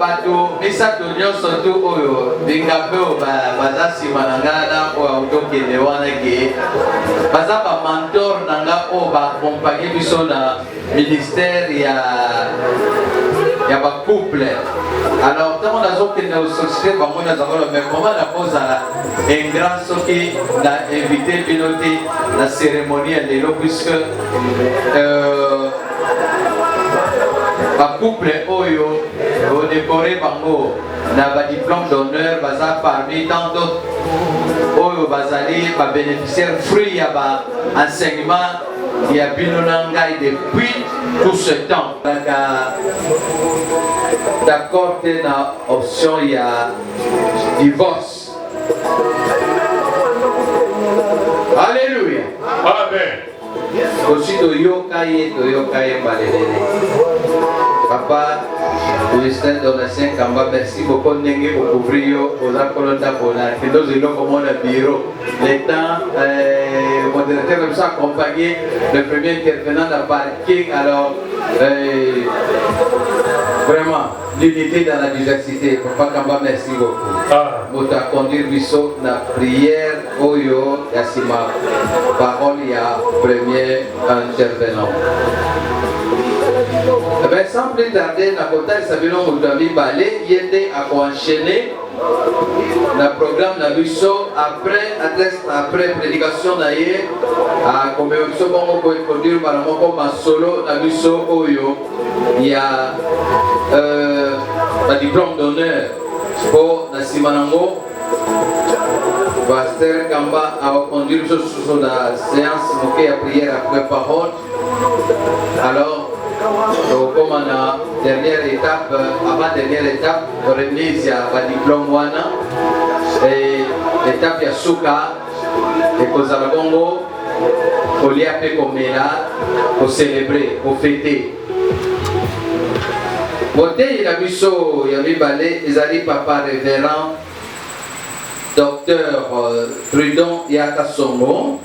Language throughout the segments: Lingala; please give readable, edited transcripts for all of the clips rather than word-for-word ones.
bato misato nyonso tu oyo binga pe baza nsima na nga na oyo tokende wana ke baza bamantor na nga oyo baakompagne biso na ministère ya bacouple. Alors ntango nazokende osocité bango nazangola mais koma nakozala ingrat soki na invité bino te na cérémonie ya lelo puisque bacouple oyo odécoré bango na badiplôme d'honneur baza parmi tant d'autres oyo bazali babénéficiaire fruit ya baenseignement ya bino na ngai depuis tout ce temps. D'accord te na option ya divorce. Alléluia. Amen. Aussi toyoka ye balelele. Papa, Augustin Donatien Kamba, merci beaucoup ndenge okouvrir yo oza kolonda bona kendo zelo komona bureau. Le temps modérateur comme ça accompagné le premier intervenant de parking. Alors vraiment l'unité dans la diversité. Papa Kamba, merci beaucoup. Mota conduire biso na prière oyo yasima parole ya premier intervenant. Eh bien, sans plus tarder, na kota Sabino Moutami Balé, yende à enchaîner le programme na biso après prédication na ye à commémoration bon ko introduire par moko masolo na biso oyo il y a un diplôme d'honneur pour na simanango Pasteur Kamba a conduit sur la séance moquée à prière après parole. Alors comme on a dernière étape, avant-dernière étape, remise à diplôme wana et l'étape ya suka et kozala bongo kolia pe komela pour célébrer, pour fêter. Boté la biso ya mibale ezali papa révérend Docteur Prudent Yakasongo.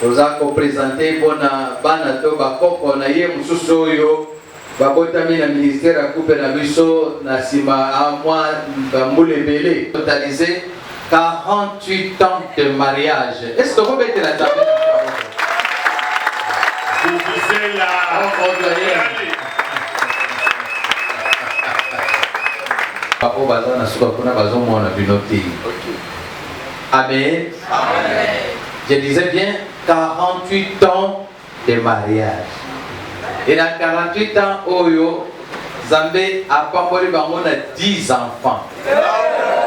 Nous avons présenté pour bana to bakoko na ye mususu oyo bakotami na ministère ya coupe na biso na sima a mois bambulebele totalisé 48 ans de mariage. Est-ce que vous mettez la table? Vous visez la Papa bazana suka kuna bazomo na binoti. Amen. Amen. Je disais bien 48 ans de mariage. Et dans 48 ans, Oyo, Zambé a pas volé 10 enfants.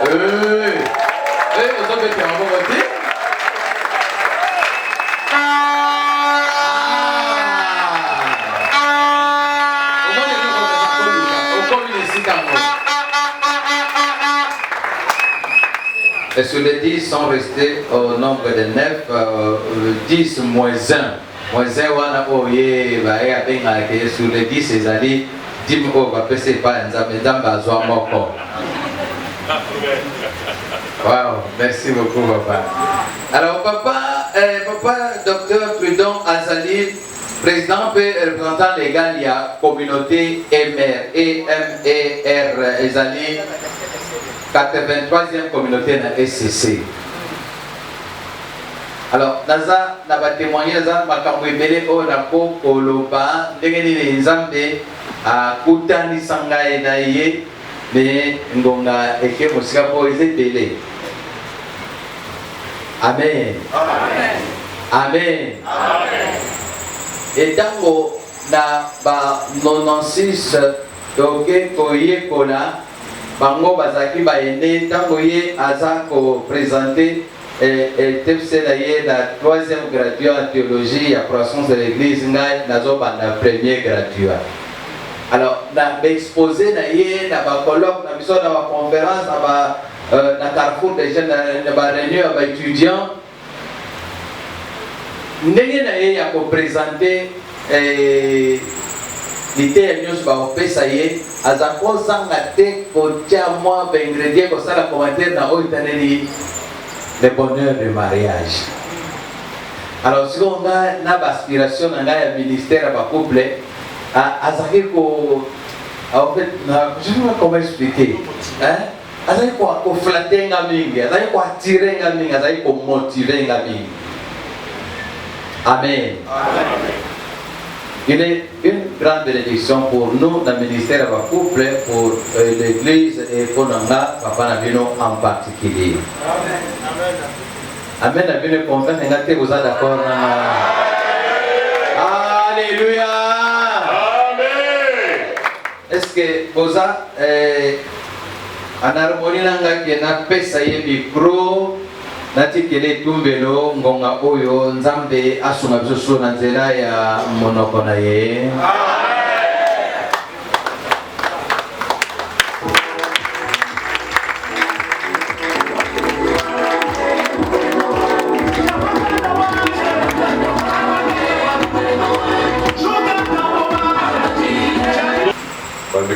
Vous avez été en voté? Et sur les 10 sont restés au nombre de 9, 10 moins 1. Moins 1, on a sur les 10, c'est allé 10 euros, c'est pas un moko. Wow, merci beaucoup, papa. Alors, papa, docteur Prudent Azali, président et représentant légal, il y a communauté EMER, E-M-E-R, Azali. 83e communauté na SCC. Alors, naza na ba témoigner naza makambo ebele o na ko koloba ndenge nini Nzambe a kutani sangai na ye me ngonga eke mosika po ezebele. Amen. Amen. Amen. Amen. Et tango na ba 96 doke koye kola bango bazaki baende tango ye aza ko présenter TFC na ye la 3e graduat en théologie à croissance de l'église ngai nazo banda premier graduat. Alors na exposé na ye na ba colloque na biso na ba conférence na Carrefour des jeunes na ba réunion ba étudiants ndenge na ye ya ko présenter l'idée est mieux sur pesa ye azako zanga te kotia moi ingrédient ko sala commentaire na oitaneli le bonheur de mariage. Alors si on a une aspiration dans le ministère de couple azaki ko En fait, je ne sais pas comment expliquer. Hein? Azali quoi flatter ngamingi, azali quoi attirer ngamingi, azali quoi motiver ngamingi. Amen. Il est une grande bénédiction pour nous dans le ministère de la couple, pour l'église et pour nous, Papa Nabino en particulier. Amen. Nabino convaincu, vous êtes d'accord? Alléluia. Amen. Est-ce que vous êtes en harmonie avec la pesa ye micro? Nati kele tumbelo ngonga oyo nzambe asunga biso na nzela ya monoko na ye.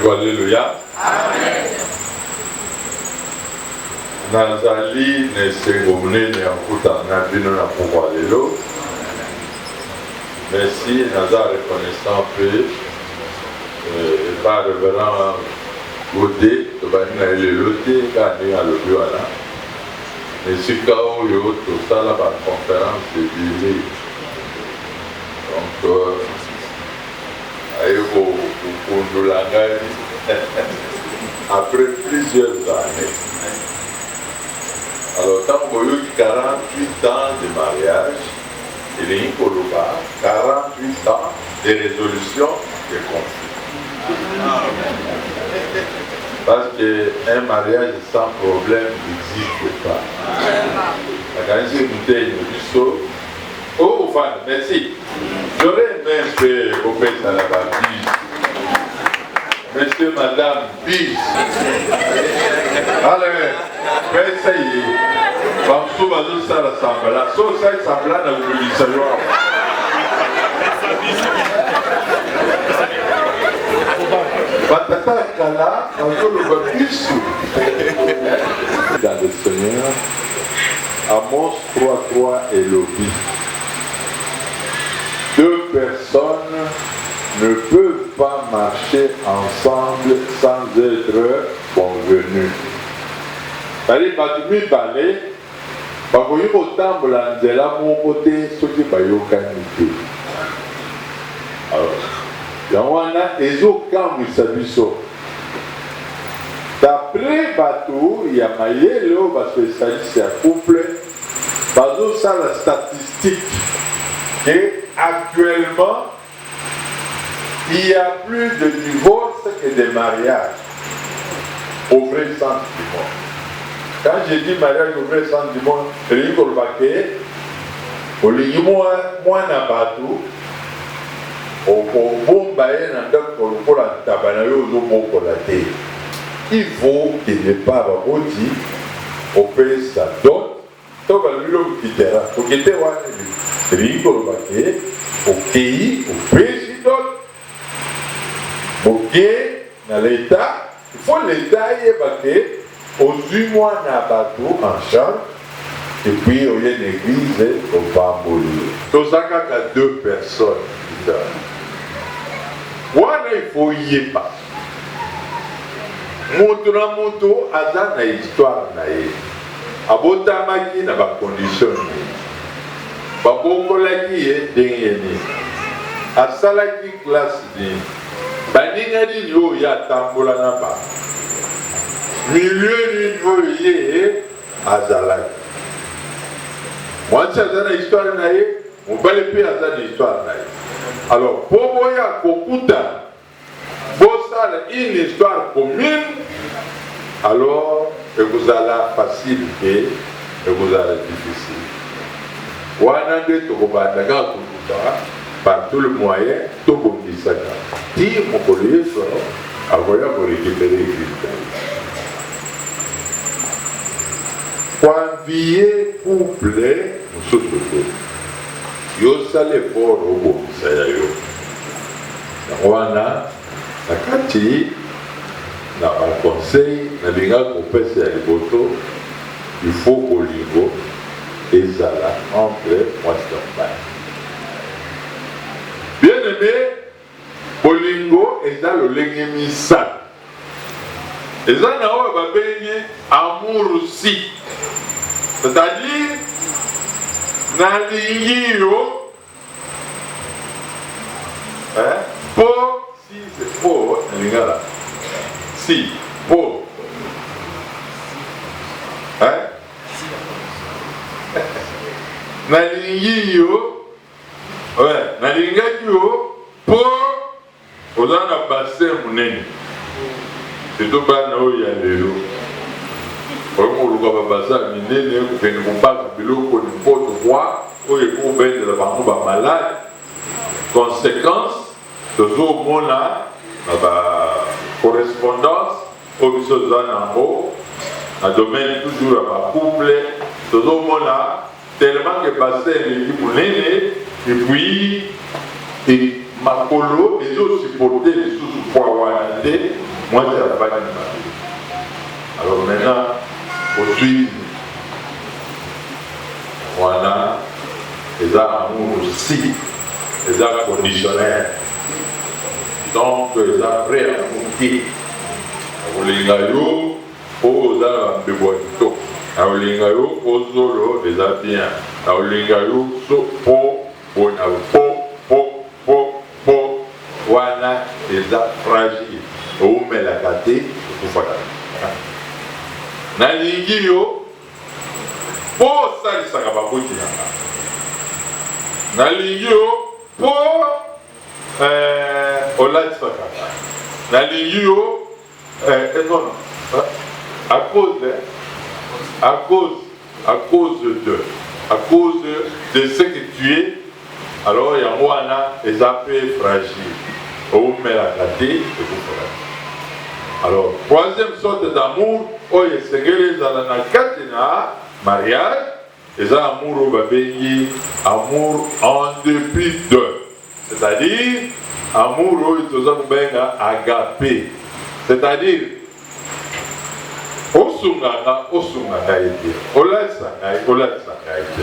Alléluia. Amen. Nazali nesengo munene ya kutana bino na pouvoir lelo. Merci, naza reconnaissant peu par révérend Godé, tobani na lelo te kani alobi wana. Esika oyo tosala ba conférence de billet. Donc ayeko kundula ngai après plusieurs années. Alors, tant qu'on a eu 48 ans de mariage, il y a 48 ans de résolution des conflits. Parce qu'un mariage sans problème n'existe pas. La qualité de bouteille du saut. Oh, fan, merci. J'aurais aimé un peu au pays à la baptise. Monsieur, madame, bis. Allez, mais ça y est. Bamsou va nous faire la sambala. So ça sambala na kulisa yo. Batata kala, on le voit plus. Dans le Seigneur, Amos 3:3 et Lobby. Deux personnes ne peuvent pas marcher ensemble sans être convenus. Bali batumi balé, bakoyi kotambola nzela moko te soki bayokani te. Alors, yango wana ezokamwisa biso. D'après bato ya mayele oyo baspécialiste ya couple, bazosala statistique que actuellement il y a plus de divorces que de mariages au vrai sens du mot. Quand je dis mariage au vrai sens du mot, je dis que mwana bato okobomba ye na ndako lokola ntaba na yo ozobokola te. Il faut qu'il ne pas baboti opesa dot to balilo kitera okite wana elingi koloba ke okei opesi dot boke na l'État. Il faut l'État yeba ke ozwi mwana bato en charge et puis au lieu d'église au bamboli. Toza kaka deux personnes. Wana il faut yeba. Moto na moto aza na histoire na ye. Abotamaki na ba condition ni. Babongolaki ye ndenge ni. Asalaki classe ni. Baninga ni yo ya tambola na ba. Milieu ni yo ye azalaki. Mwasi aza na histoire na ye, mobali pe aza na histoire na ye. Alors, pour boya kokuta, bosala une histoire commune, alors vous allez facile et vous allez difficile. Wana de tokobandaka kokuta par tout le moyen, tokobisaka. Ti mokolo yeso avoya ko récupérer Christ. Convier couple mususu. Yo sale fort au sayayo. Wana nakati na conseil na linga ko pesa ya liboto, il faut kolingo ezala entre moi et bien aimé, bolingo eza lolenge misato. Eza na oyo babengi amour aussi. C'est-à-dire nalingi yo po si c'est faux nalingala si po nalingi yo nalingaki yo po oza na bassin monene surtout bana oyo ya lelo oyo bassin minene kopene kobaka biloko n'importe quoi oyo ekobendela bango bamalade. Conséquence tozomona na bacorrespondance oyo biso toza nango na domaine toujours ya bacouple tozomona tellement que bassin elingi monene epuis makolo ezosupporte lisusu poa wana te mwasi afani mabe. Alors maintenant ozwi wana eza amour aussi eza conditionnel donc eza prêt amour te akolinga yo po oza na mbebo ya kitoko akolinga yo po zolo eza bien akolinga yo po bona po wana eza fragile oumelaka te okufaka nalingi yo po osalisaka baboti nanga nalingi yo po olatisaka nalingi yo non à cause de ce que tu es alors yango wana eza mpe fragile oumelaka te ekufaka. Alors troisième sorte d'amour oyo esengeli ezala na kati na mariage eza amour oyo babengi amour en dépit de, c'est-à-dire amour oyo toza kobenga agape, c'est-à-dire osungaka ete olesaka ete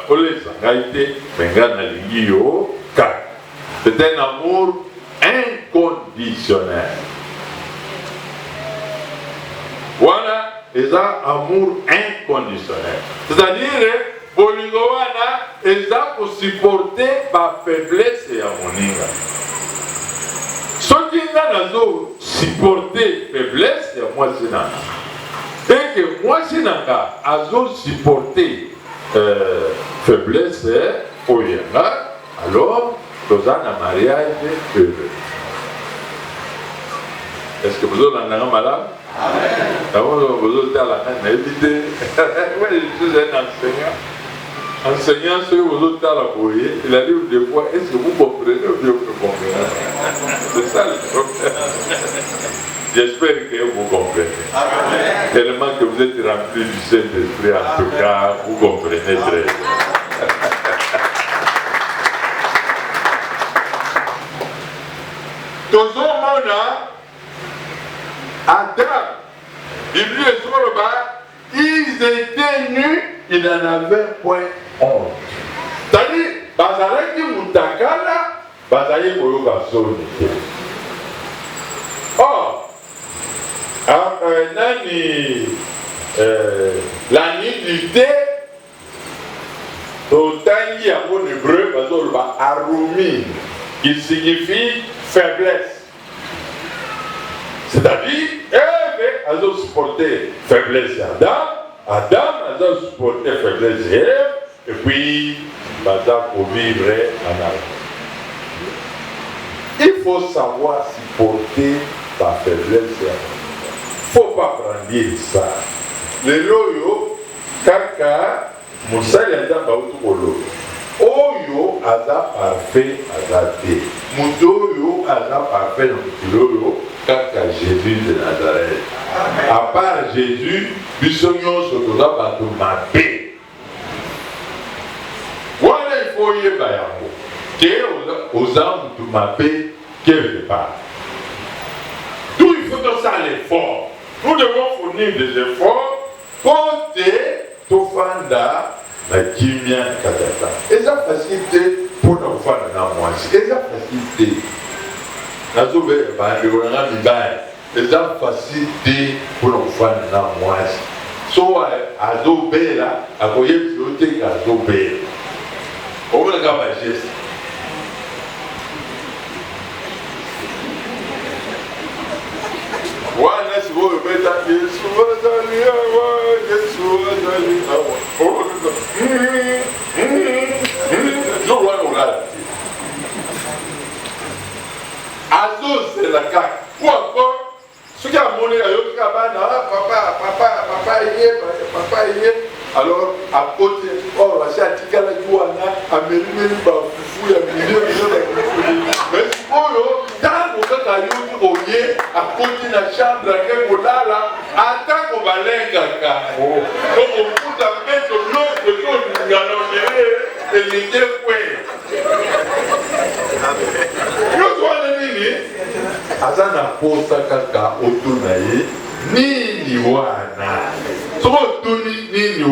olesaka ete menga nalingi yo kaka. C'est un amour inconditionnel. Voilà, eza amour inconditionnel. C'est-à-dire, bolingo wana eza pour supporter ma faiblesse ya moninga. Soki nga nazo supporter faiblesse ya mwasi nanga, et que mwasi nanga azo supporter faiblesse oyanga, alors toza na mariage heureux. Est-ce que vous avez un malade? Avant vous avez la évité. Moi je suis un enseignant. Enseignant ce que vous avez la bouille, il a dit des fois, est-ce que vous comprenez ou bien vous ne comprenez? C'est ça le problème. J'espère que vous comprenez. Tellement que vous êtes rempli du Saint-Esprit, en tout cas, vous comprenez très bien. Tozomona Adam, Bible est sur le bas, ils étaient nus, ils n'en avaient point honte. C'est-à-dire, bazalaki mutakala, bazali koyoka soni. Or, la nudité, totangi en hébreu, bazolba arumi, qui signifie faiblesse. C'est-à-dire, Ève a supporté faiblesse d'Adam, Adam a supporté faiblesse d'Ève, et puis, Bada pour vivre en Adam. Il faut savoir supporter ta faiblesse. Il ne faut pas prendre ça. Le loyo, kaka, Moussali Adam Baoutokolo. Oyo aza parfait azate. Mudoyo aza parfait dans kaka Jésus de Nazareth. À part Jésus, bisogno sotoza bato mabe. Voilà il faut y bayamo. Que oza mutu mabe quelque part. Tout il faut faire l'effort. Nous devons fournir des efforts pour te tofanda la kimia katata. Et ça facilité pour nous faire dans moi. Et ça facilité. nazobe bandeko na mibali eza facile pour l'enfant na mwasi so azobela akoyebisa yo te azobela omonaka bageste wana sikoyo beta yesu azali awa yesu azali awa jour wana olala te azozela kaka po encore soki amoni ayokika bana papa ye alors akote or asi atikalaki wana amelimeli bafufu ya milio mais sikoyo ntango kaka yoki oye akoti na chambre ake kolala atako balengaka okokuta mpeto nyonso ezolingana ondere elinge kwe nyonso wana nini aza na posa kaka otuna ye nini wana soko otuni nini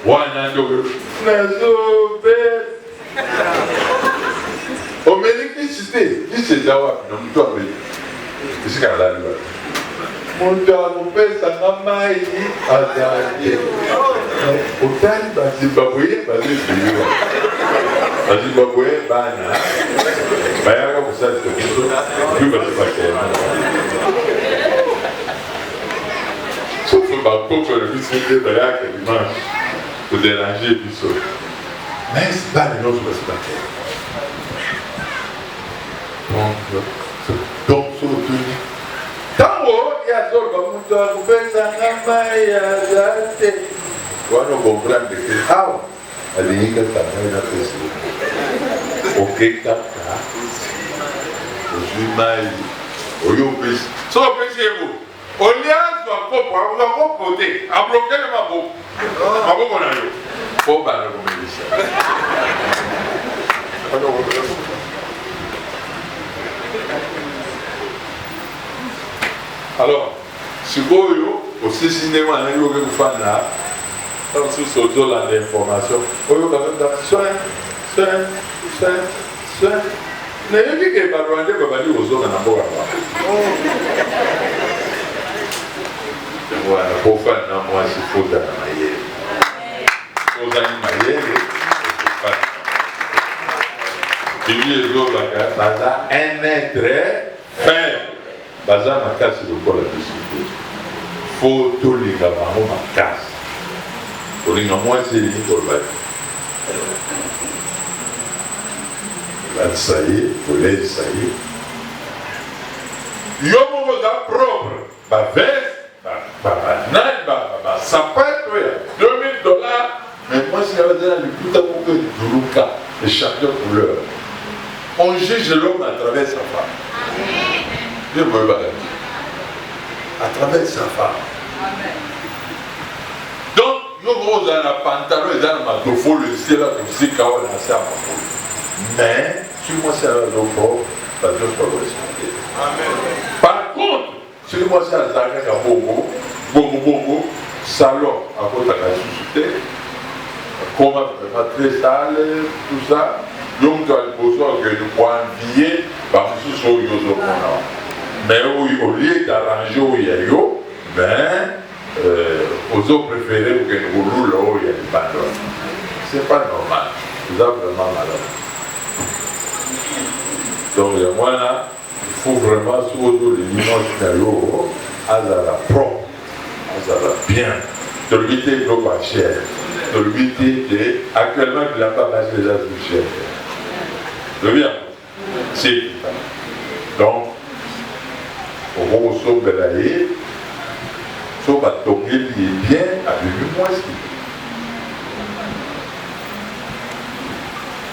wana ndoko nazobe omeli kisite kiseza wapi na mtu ameli esika nalali wapi moto akopesanga mai azali otali bazimbabwe bazeziliwa bazimbabwe bana bayaka kosalisa biso puis bazipakena sauf bakoko biso te bayaka dimanche kodéranger biso mais bana nyonso bazipakena donc sotuni ntango yazoloba moto akopesanga mai azali te wana okomprendre ke awa alingi kaka mai napesi okekaka ozwi mai oyo opesi so opesi ego oliazwa kopo akoza kopo te ablokele maboko na yo po bana komelisa alors sikoyo osisi ndenge wana yoke kofanda susu ozolanda information oyo bazoda soin nayebi ke barwande babali kozonga na mboka wana kofanda na mwasi foza na mayele ozali mayele bibi ezolaka baza un être faible baza makasi lokola biso fo tolinga bango makasi olinga mwasi elingi kolobaki balisa ye kolesa ye yo moko oza propre bavese banani basapato ya $2000 mais mwasi aza na liputa moko eduluka échappe couleur on juge l'homme à travers sa femme Dieu me va à travers sa femme. Amen. Donc, nous avons un pantalon et un manteau, le ciel là comme si quand on a ça. Mais, si moi c'est un propre, Dieu soit respecté. Par contre, si moi c'est un zaga bongo, salon, à côté de la société, comment très sale, tout ça, donc tu as besoin que nous pouvons envier par ce que nous avons. Mais au lieu d'arranger où il y a yo, ben, aux autres préférés que nous roulons là où il y a des bandons. C'est pas normal. Vous avez vraiment malade. Donc, moi là, il faut vraiment sur les dimanches à la propre, à la bien. De l'unité non pas cher. De l'unité actuellement, il n'a pas passé les plus chers. De bien. Si. Donc, okokosombela ye so batongeli ye bien abimi mwasi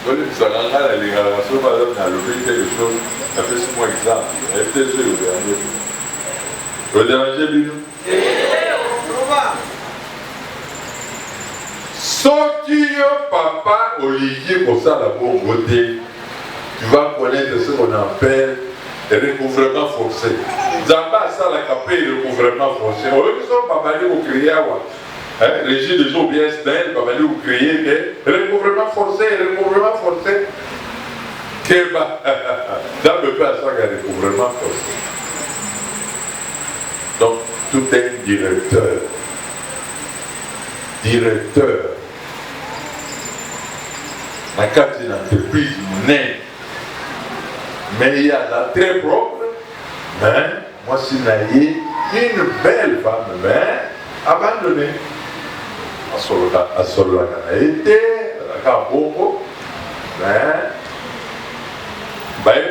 olebisaka nga nalingaka so baza nalobi quelque chose napesi mwa exemple ete so oderange bino soki yo papa olingi kosala bongo te tu vas connaître ce qu'on appelle le recouvrement forcé. Zamba ça la capé le recouvrement forcé. On veut que pas mal au crier les gens des jours bien SDL pas mal au crier que recouvrement forcé. Keba, dans le père, ça a recouvrement forcé. Donc, tout est directeur. Directeur. Dans le cadre d'une entreprise née, mais il y a la très propre, mais moi, si je une belle femme, mais abandonnée. À solo, à été, à Cambo, mais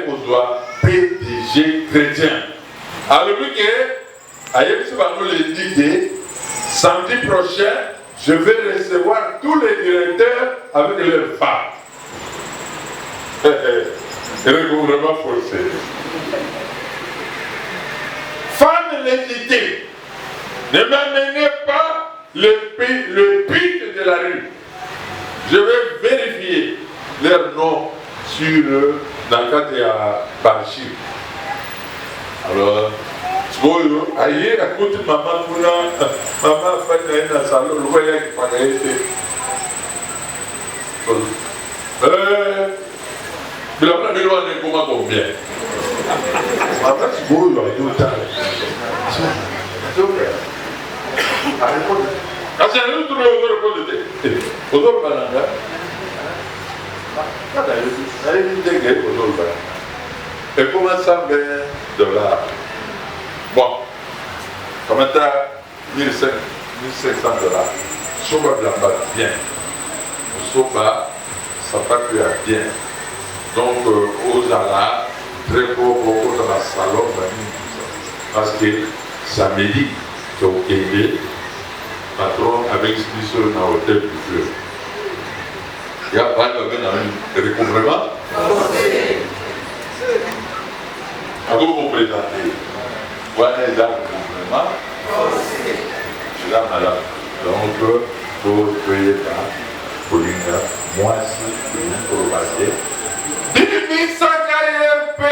on doit PDG chrétien. Alors, le samedi prochain, je vais recevoir tous les directeurs avec leurs femmes. Recouvrement forcé. Femme légitime, ne m'amenez pas le pic de la rue. Je vais vérifier leur nom sur dans le cadre de Banchi. Alors, aïe, à côté de maman, maman fait un salon, le voyage qui paraît. Mais la première fois, on est comment combien? Maman, tu vois, il y a tout le temps. Quand c'est un autre répondre, autour balanga. Et comment ça $1,000? Bon, comment t'as $1,500? Soba blamba bien. Soba, ça pas plus à bien. Donc, aux alas, très beaucoup dans la salon, parce que ça médite. Donc, aider patron avec ce qui se dans l'hôtel du fleuve. Il n'y a pas de recouvrement. À vous présenter. Voilà les dames de recouvrement. Mesdames, madame. Donc, vous soyez là, Pauline, moi aussi, pour le passer. 10 100 KRP.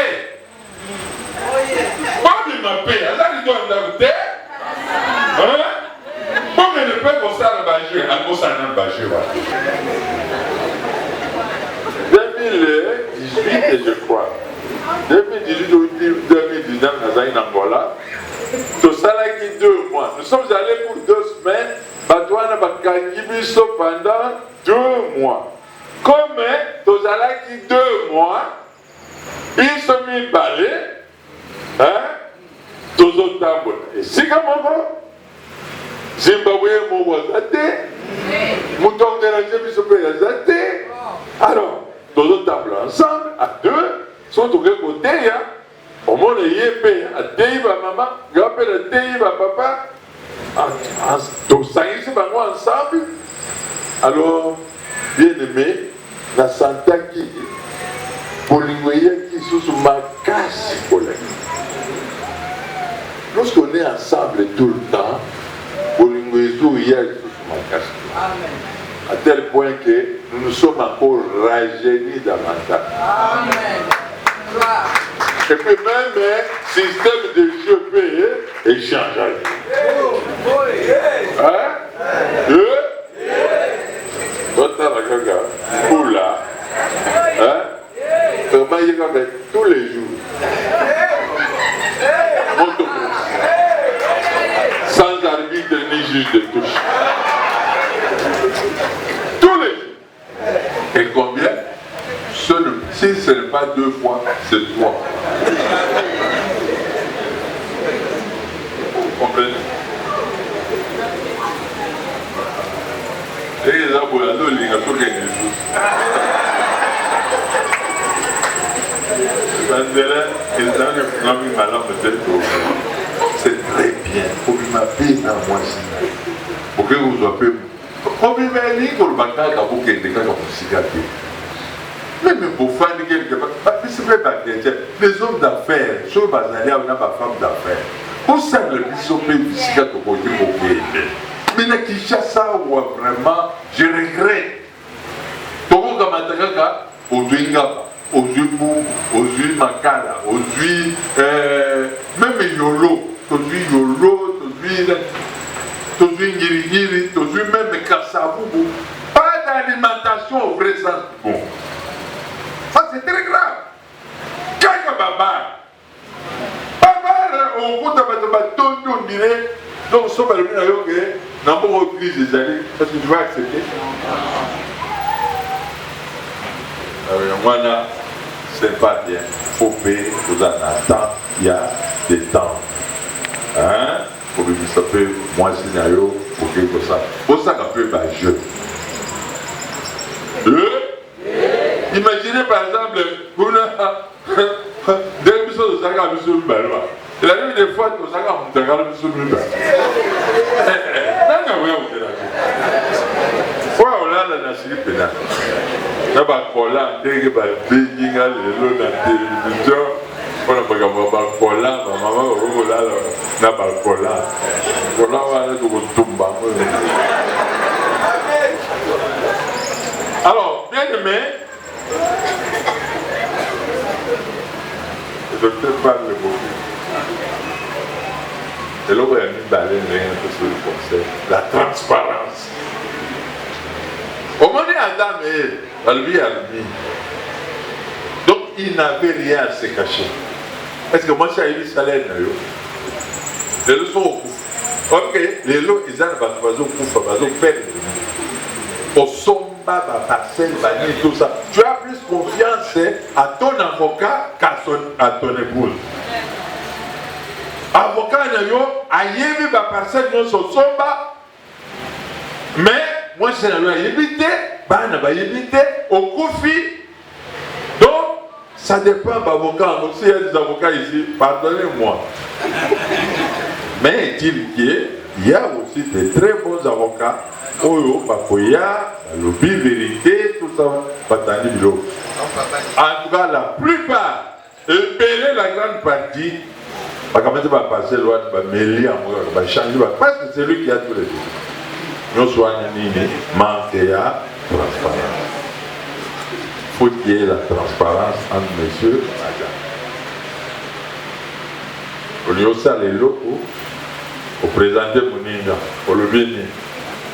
Pas de ma paix, là, il doit en avoir. Comment ne peut pas ça le bâcher? À cause ça n'a pas bâché. 2018, je crois. 2018 ou 2019, nous avons en Angola. Tout ça là qui 2 mois. Nous sommes allés pour 2 semaines. Batouana Bakakibiso pendant 2 mois. Comme tout ça là qui 2 mois, ils sont mis balais. Hein? Tous autres tables. Et si comme on Zimbabwe mo wazate, mouton de la Zate. Alors, tous autres tables ensemble, à 2, sont au côté, au monde est yépé, à Teiba maman, rappelle à Teiba papa, donc ça y est, c'est pas moi ensemble. Alors, bien aimé, la santé qui, pour l'ingoyer qui sont sous ma casse, pour la lorsqu'on est ensemble tout le temps, à tel point que nous nous sommes encore rajeunis davantage. Et puis même système de jeu est changé. Hein? Oula. Hein? Comment il y a tous les jours. Sans arbitre ni juge de touche. Tous les jours. Et combien? Si ce n'est pas 2 fois, c'est 3. Vous comprenez? Et les aboulados, ils ont tout gagné. C'est très bien. Pour m'appeler dans moi aussi. Pour que vous soyez. Pour m'appeler pour le bâtard, pour que les gens soient même pour faire quelque chose. Les hommes d'affaires, sur Bazalia, on n'a pas de femmes d'affaires. Pour ça, le bisou peut visiter au côté pour qu'il mais là, qui chasse ça, vraiment, je regrette. Togo Gamataka, au Dwingaba. Aux yeux Makala, aux yeux même Yolo, aux yeux Yolo, aux yeux Ngirigiri, aux yeux même Kassaboubou. Pas d'alimentation au vrai sens. Bon. Ça c'est très grave. somme à l'union que n'a pas repris des années, parce que tu vas accepter. Moi, c'est pas bien. Il faut payer, vous en attendez, il y a des temps. Hein? Pour que ça peut, moi, scénario, pour que ça. Pour ça, qu'on peut être jeu. Imaginez par exemple, vous avez des choses de Saga Monsieur Balois. Il a eu des fois que Saga Monsieur Balois. Voilà la nationalité pénale. Il y a des collants, des bénignes, des lots de télévision. On a pas de collants, maman, on a des collants. Collants, on a des collants. Alors, bien aimé, le docteur parle beaucoup. Et là, on a mis balai rien sur le conseil. La transparence. Au moment où Adam et Eve, donc il n'avait rien à se cacher. Est-ce que moi, j'ai eu le salaire? Les lots sont au coup. Ok, les lots, ils ont un coup, au somba, parcelle, tout ça. Tu as plus confiance à ton avocat qu'à ton épouse. Avocat, a yébi ma parcelle, non, son somba, mais moi, c'est la loi yébité, au Koufi. Donc, ça dépend de l'avocat. Donc, s'il y a des avocats ici, pardonnez-moi. Mais il y a aussi de très bons avocats. Oyo, Bakoya, Lobi, Vérité, tout ça, Batani Bilo. En tout cas, la plupart, et la grande partie, parce que va passer loin, va mêler va changer, parce que c'est lui qui a tous les deux. Nous soignons, manque à transparence. Il faut qu'il y ait la transparence entre monsieur et madame. Au lieu de ça, les locaux, pour présenter mon nina, pour le bénir.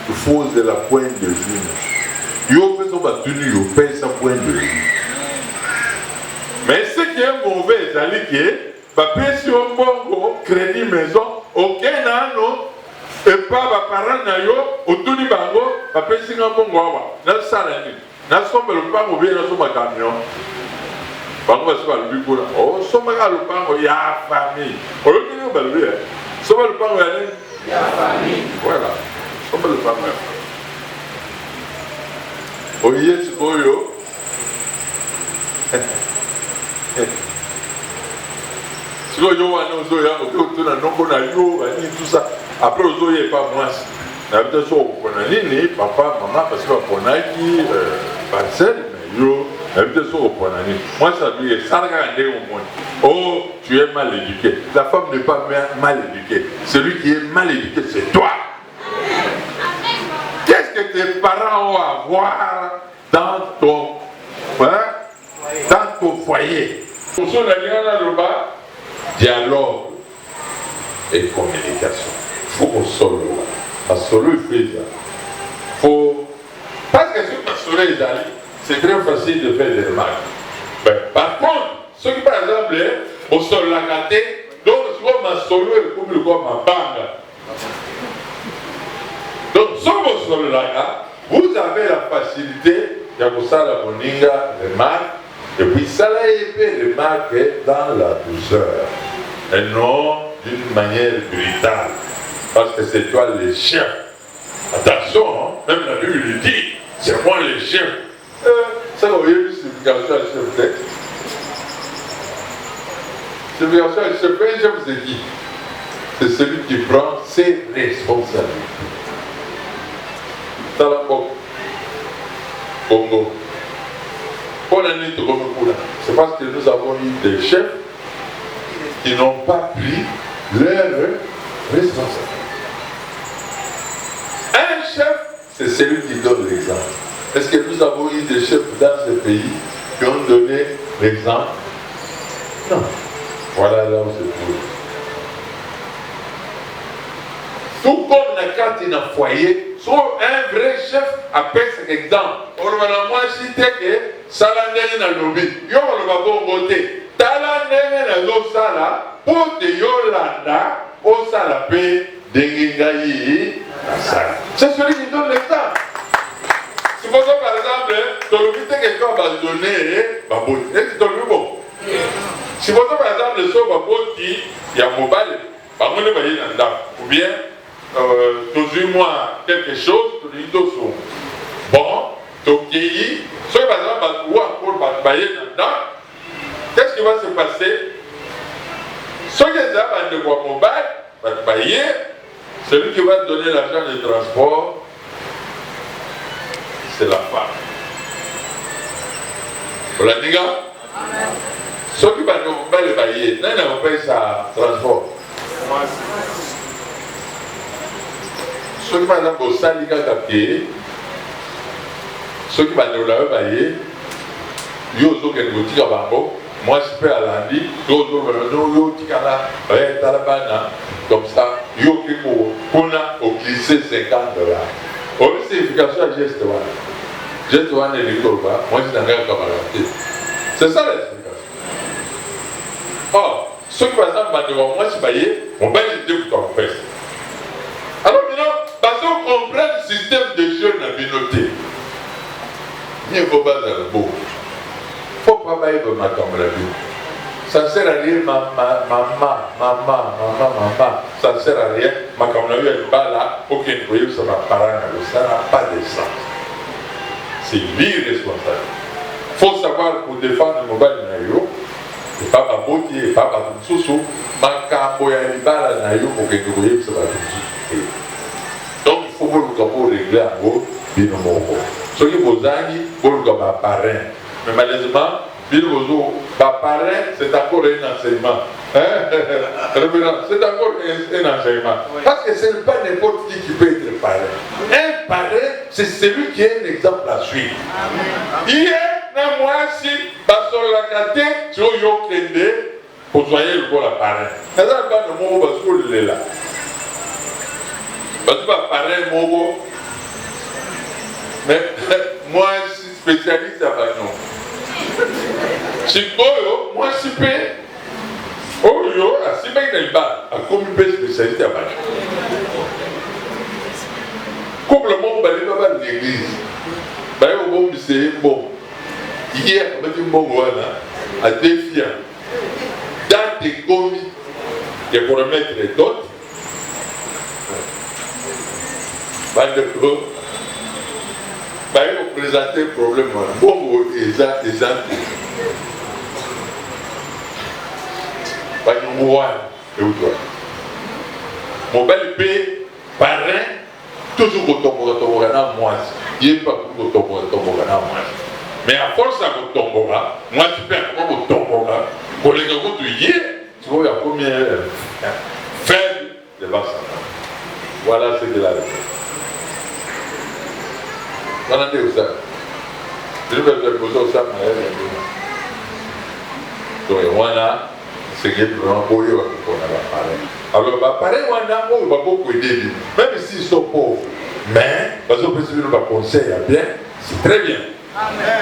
Il faut de la pointe de vue. Il faut payer sa pointe de vue. Mais ce qui est mauvais, c'est que si on a crédit maison, aucun anneau, et pas les parents nayo, autour du bango, si on a un bon goût. Dans le salon, dans le sommet, le pan ou bien dans le camion. Bango va se faire le bureau. Oh, sommet le pan, il y a famille. Oh, il y a une famille. Sommet le pan, il y a famille. Voilà. Comment le faire? Oye, tu boyo. Si vous avez un ozoya, vous avez un nombre de tout ça. Après, vous n'avez pas moins. Vous avez des choses pour nani, papa, maman, parce que vous avez qui, parcelle, mais vous avez des choses pour nani. Moi, ça veut dire, ça regarde au monde. Oh, tu es mal éduqué. La femme n'est pas mal éduquée. Celui qui est mal éduqué, c'est toi. Qu'est-ce que tes parents ont à voir dans ton foyer? Dialogue et communication. Il faut qu'on solo. Un solo, il fait ça. Faut... Parce que sur un solo, c'est très facile de faire des remarques. Mais, par contre, ceux qui, par exemple, au sol la gâté, donc, souvent, ma solo est comme ma bande. Donc, sur le laga, vous avez la facilité de vous faire la moninga, remarque, et puis ça l'a été remarqué dans la douceur, et non d'une manière brutale, parce que c'est toi le chef. Attention, hein, même la Bible lui dit, c'est moi le chef. Ça, vous voyez, signification à ce texte. Signification à ce texte, je vous ai dit, c'est celui qui prend ses responsabilités. Congo. C'est parce que nous avons eu des chefs qui n'ont pas pris leur responsabilité. Un chef, c'est celui qui donne l'exemple. Est-ce que nous avons eu des chefs dans ce pays qui ont donné l'exemple? Non. Voilà là où c'est tout. Tout comme quand il y a un foyer, soit un vrai chef appelle cet exemple. On va la moi citer que Salandé na lobby. Yo le va bon côté. Talandé na lo sala pour de Yolanda au sala paix Dengengaï, c'est celui qui donne l'exemple. C'est pour ça, par exemple, dans le but que quelqu'un va donner, c'est dans le bon. C'est pour ça, par exemple, le son va il y a mobile, ou bien, toujours moi, quelque chose, bon, donc, soit par exemple, ou encore, qu'est-ce qui va se passer? Soit que ça va de voir mobile, celui qui va te donner l'argent de transport, c'est la femme. Vous la dites? Ceux qui va le bailler, non, on paye sa transport. Ceux qui vont au syndicat papier, ceux qui vont le bailler, ils ont qui boutique à Bambo. Moi, je peux à lundi, comme ça, ils ont qui au glisser $50. Au signification à geste one. Geste one et l'école, moi, je n'ai rien qu'à m'arrêter. C'est ça l'explication. Or, ceux qui, par exemple, moi, je baillé, on va les deux pour ton fesse. Alors maintenant, parce qu'on comprend le système de jeu dans la communauté, il ne faut pas dans le beau. Il ne faut pas bailler pour ma camarade. Ça ne sert à rien, maman. Ça ne sert à rien. Ma camarade, elle est pas là. Aucun voyou, ça va parler. Ça n'a pas de sens. C'est l'irresponsable. Il faut savoir pour défendre le mobile naïo. Et pas ma beauté, et pas ma sous-sous. Ma camarade, elle est naïo pour que vous voyez que ça va tout. Donc il faut vous régler en haut, bien au mot. Ce qui vous amis, vous le parrain. Mais malheureusement, c'est encore un enseignement. C'est encore un enseignement. Parce que ce n'est pas n'importe qui peut être parrain. Un parrain, c'est celui qui est un exemple à suivre. Hier, moi, si Basolakate, tu as eu pour soigner le corps à parrain. C'est ça pas le mot parce que là. Parce que parrain, mais moi, je suis spécialiste à Bagnon. Moi je suis à comme une spécialité à Bagnon. Comme le monde va de l'église, c'est bon. Hier, à défiant, dans tes commis, et pour remettre les dots, vous présenter le problème. Bon, exemple. Mon bel P, parrain, toujours au tombora, moi. Il n'est pas au tombora, moi. Mais à force à votre tombora, moi, tu perds comment au tombora. Pour les gens qui hier, tu vois, il y a combien faible de base. Voilà ce qu'il a dit. Voilà ce que ça. Je vais te poser ça, donc, voilà, c'est que vraiment pour eux, on a parlé. Alors, pareil, on va beaucoup aider, même s'ils sont pauvres. Mais, parce que le président va conseiller bien, c'est très bien.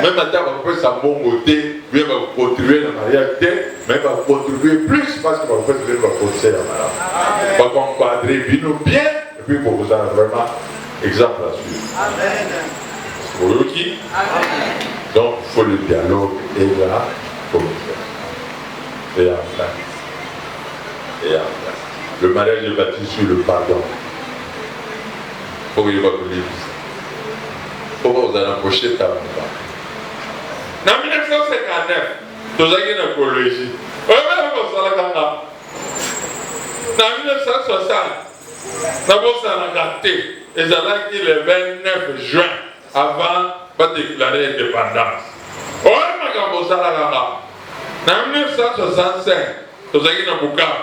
Même maintenant, on peut s'en bon côté, lui va contribuer dans la mariage, mais il va contribuer plus parce que le président va conseiller la mariage. On va encadrer bien, et puis pour vous avoir vraiment exemple à suivre. Amen. Donc, il faut le dialogue et la communication. Et enfin, le mariage est bâti sur le pardon. Il faut que vous voyez. Il faut que vous allez approcher ta maman. En 1959, nous avons une écologie. En 1960, nous avons gâté. Et ça a été le 29 juin. Avant de déclarer l'indépendance. En 1965, nous avons eu un bouquin.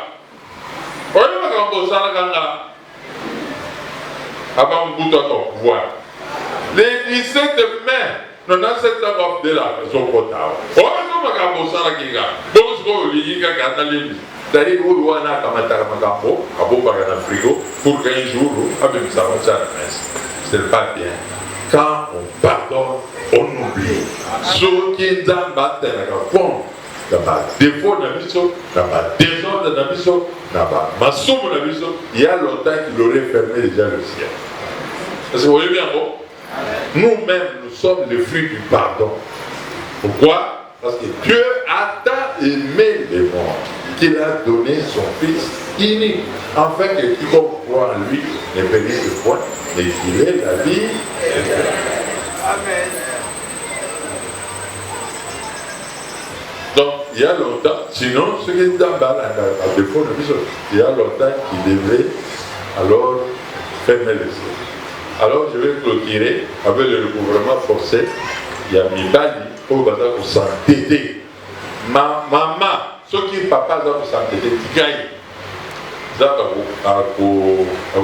Avant de bouton au pouvoir. Le 17 mai, nous avons 7 ans de la maison potable. On va c'est-à-dire que vous avez un frigo pour 15 jours, c'est pas bien. Quand on pardonne, on oublie. Ceux qui nous battent, na défaut na biso, na désordre na biso, na masomo na biso, il y a longtemps qu'il aurait fermé déjà le ciel. Parce que vous voyez bien, bon, nous-mêmes, nous sommes le fruit du pardon. Pourquoi? Parce que Dieu a tant aimé les morts qu'il a donné son Fils unique, afin que quiconque croit en lui ne périsse point, mais qu'il ait la vie éternelle. Amen. Donc, il y a longtemps, sinon, ce qui est dans à défaut de Bishop, il y a longtemps qu'il devait alors fermer le ciel. Alors, je vais clôturer avec le recouvrement forcé. Il y a Mibali pour s'entêter. Maman, ce qui est papa doit s'entêter, tu gagnes. Ça va à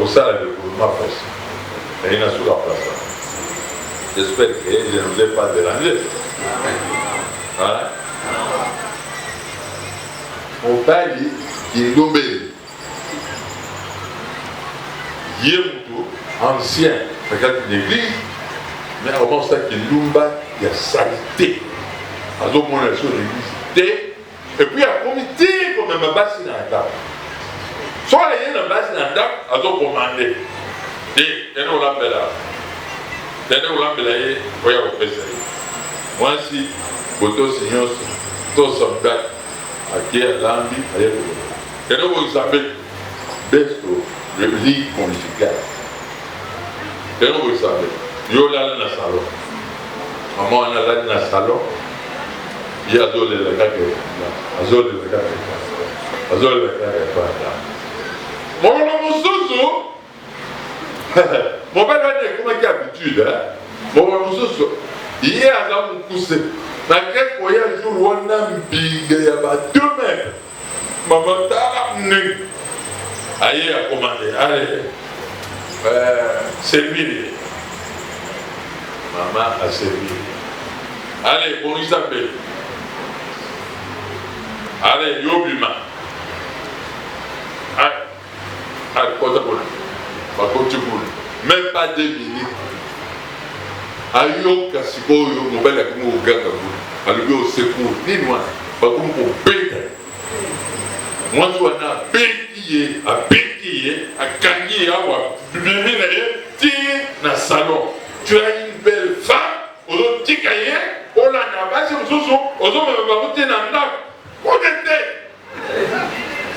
ça le recouvrement forcé. Et il y a sur la place. J'espère que je ne vous ai pas dérangé. Hein? Mon père dit, il est tombé. Yémoutou, ancien, regarde une église, mais avant ça, qu'il y a saleté. Alors, mon action de l'église, et puis il y a un comité comme un bassin dans la table. Soit il y a un bassin dans la table, alors commandé. Et il y a un lambela. Il y a un lambela, il y a un professeur. Moi, si, Boto Signos, tout son gars, à qui est l'ambi, il y a un s'appelle Besto, le lit conjugal. Il y a un s'appelle. Yo là dans le salon. Maman on a là dans le salon. Il y a d'autres le gars qui azol le gars qui azol le gars qui mon moussoso. Mon père a dit comment qu'il a habitude hein. Mon moussoso. Il y a là mon poussé. Na quel voyage jour on a big il y a pas 2 mètres. Maman t'a amené. Aïe a commandé. Allez. Servir. Maman a servi. Allez, bon Isabelle. Allez, Yobima. Allez, même pas 2 minutes. Ayo Kassipo, mon bel ami au Gagabou. Allez, au secours. Ni moi. Pas comme pour bêter. Moi, je suis à béquiller, à gagner, à voir. Tu es dans le salon. Tu as une belle femme, aux autres petits cahiers, au lana, c'est aux autres me battent dans l'âme. Où était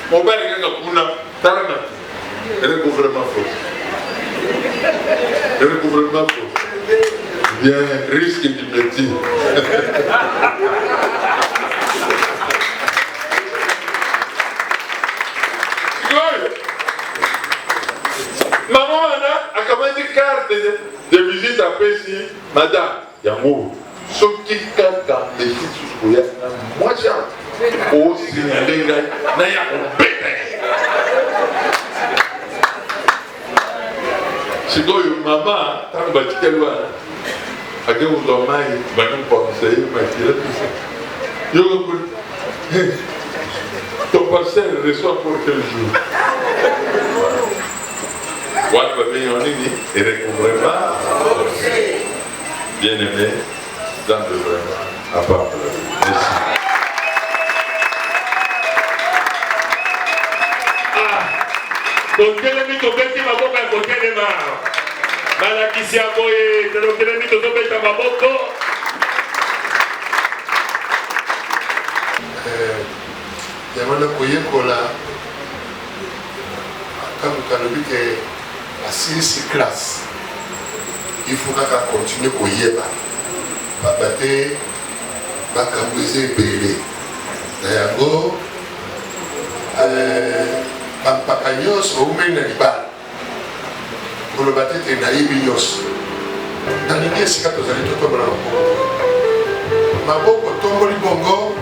mon père est un peu dans la main. Recouvrement faux. Recouvrement faux. Bien, risque du métier. Maman a commandé une carte de visite après ici. Madame, il y a un mot. Ce qui est quand les filles sont là, moi j'ai aussi signalé, il y a un bébé. Si tu as maman, tu as un petit peu loin. À quel moment tu as conseillé, tu as ton parcelle reçoit pour quel jour? Voilà, et recouvrement. Bien aimé, dans le vraiment, à part. Merci. Donc, quel est le petit maboko à côté de ma malakisi à boye, quel est le petit maboko? Yamana koyekola kalobi ke asilisi classe il faut kaka continuer koyeba babate makambo eza ebele na yango bampaka nyonso oumeli na libala koloba te te nayebi nyonso nalingi esika tozali totombola maboko tomboli bongo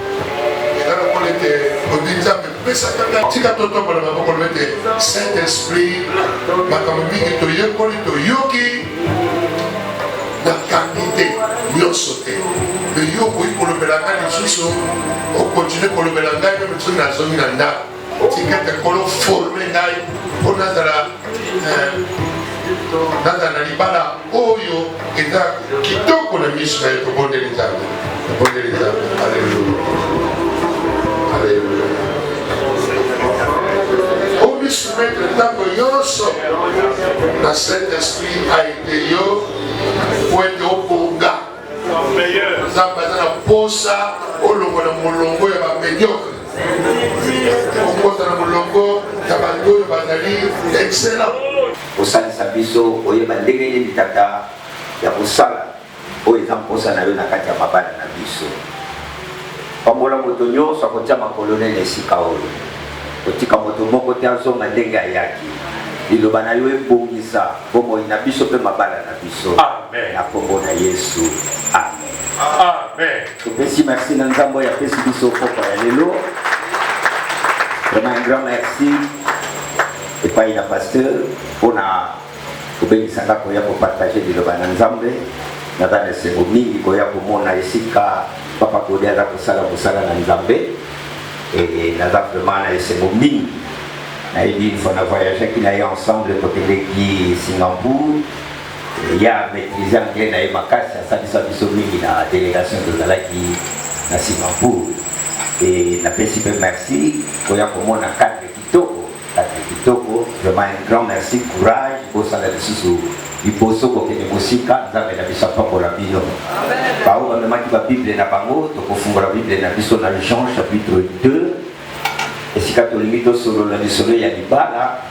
lokola ete odi nzambe pesakanga tika totombola maboko loba ete saint esprit makambo mingi toyekoli toyoki na kandite nyonso te me yo okoki kolobela ngai lisusu okontinue kolobela ngai meme soki nazongi na ndako tika ete kolo forme ngai mpo nazala na libala oyo eza kitoko na miso na ye tobondeli nzambe alleluya. Alléluia. On lui soumettre tant que yoso, le Saint-Esprit a été yo, pour être au Ponga. Nous avons besoin de posa, au longo de Molongo, il y a médiocre. On pose dans Molongo, il y a Bando, il y a excellent. Osali sabiso, oye bandenge ni tata, ya kusala, oye zamposa na yo na kati ya mabala na biso. Pambola moto nyonso akotia makolone na esika oyo. Otika moto moko te azonga ndenge ayaki. Liloba na yo ebongisa bomoi na biso mpe mabala na biso. Amen. Na kombo na Yesu. Amen. Amen. Topesi merci na nzambo ya pesi biso poko ya lelo. Vraiment un grand merci. Epai na pasteur mpona kobengisanga koya kopartage liloba na nzambe. Naza na esengo mingi koya komona esika papa Kode aza kosala mosala na nzambe. Naza vraiment na esengo mingi. Nayebi une fois na voyagaki na ye ensemble koteleki Singapour. Ya maîtrise anglais na ye makasi asalisa biso mingi na délégation tozalaki na Singapour. Napesi mpe merci koya komona cadre kitoko. Vraiment un grand merci, courage, pour ça lisusu liboso kokende mosika nzambe na biso apambola bino. Bao bamemaki babible na bango tokofungola bible na biso na Jean chapitre 2 esika tolingi tosolola lisolo ya libala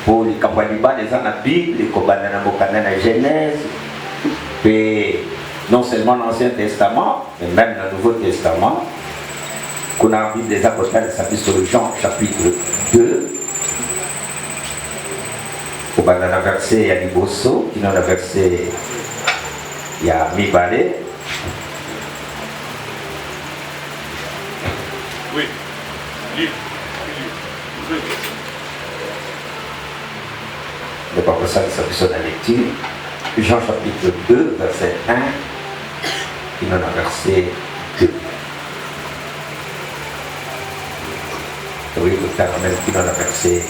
po likambo ya libala eza na bible ekobanda na mokanda na Genèse pe non seulement l'Ancien Testament mais même le Nouveau Testament. Kuna bible eza kotalisa biso Jean chapitre 2 kobanda na verset ya liboso kino na verset ya mibale. Oui. Ne pas kosalisa biso na lecture. Jean chapitre 2 verset 1 kino na verset 2. Oui, kotala même kino na verset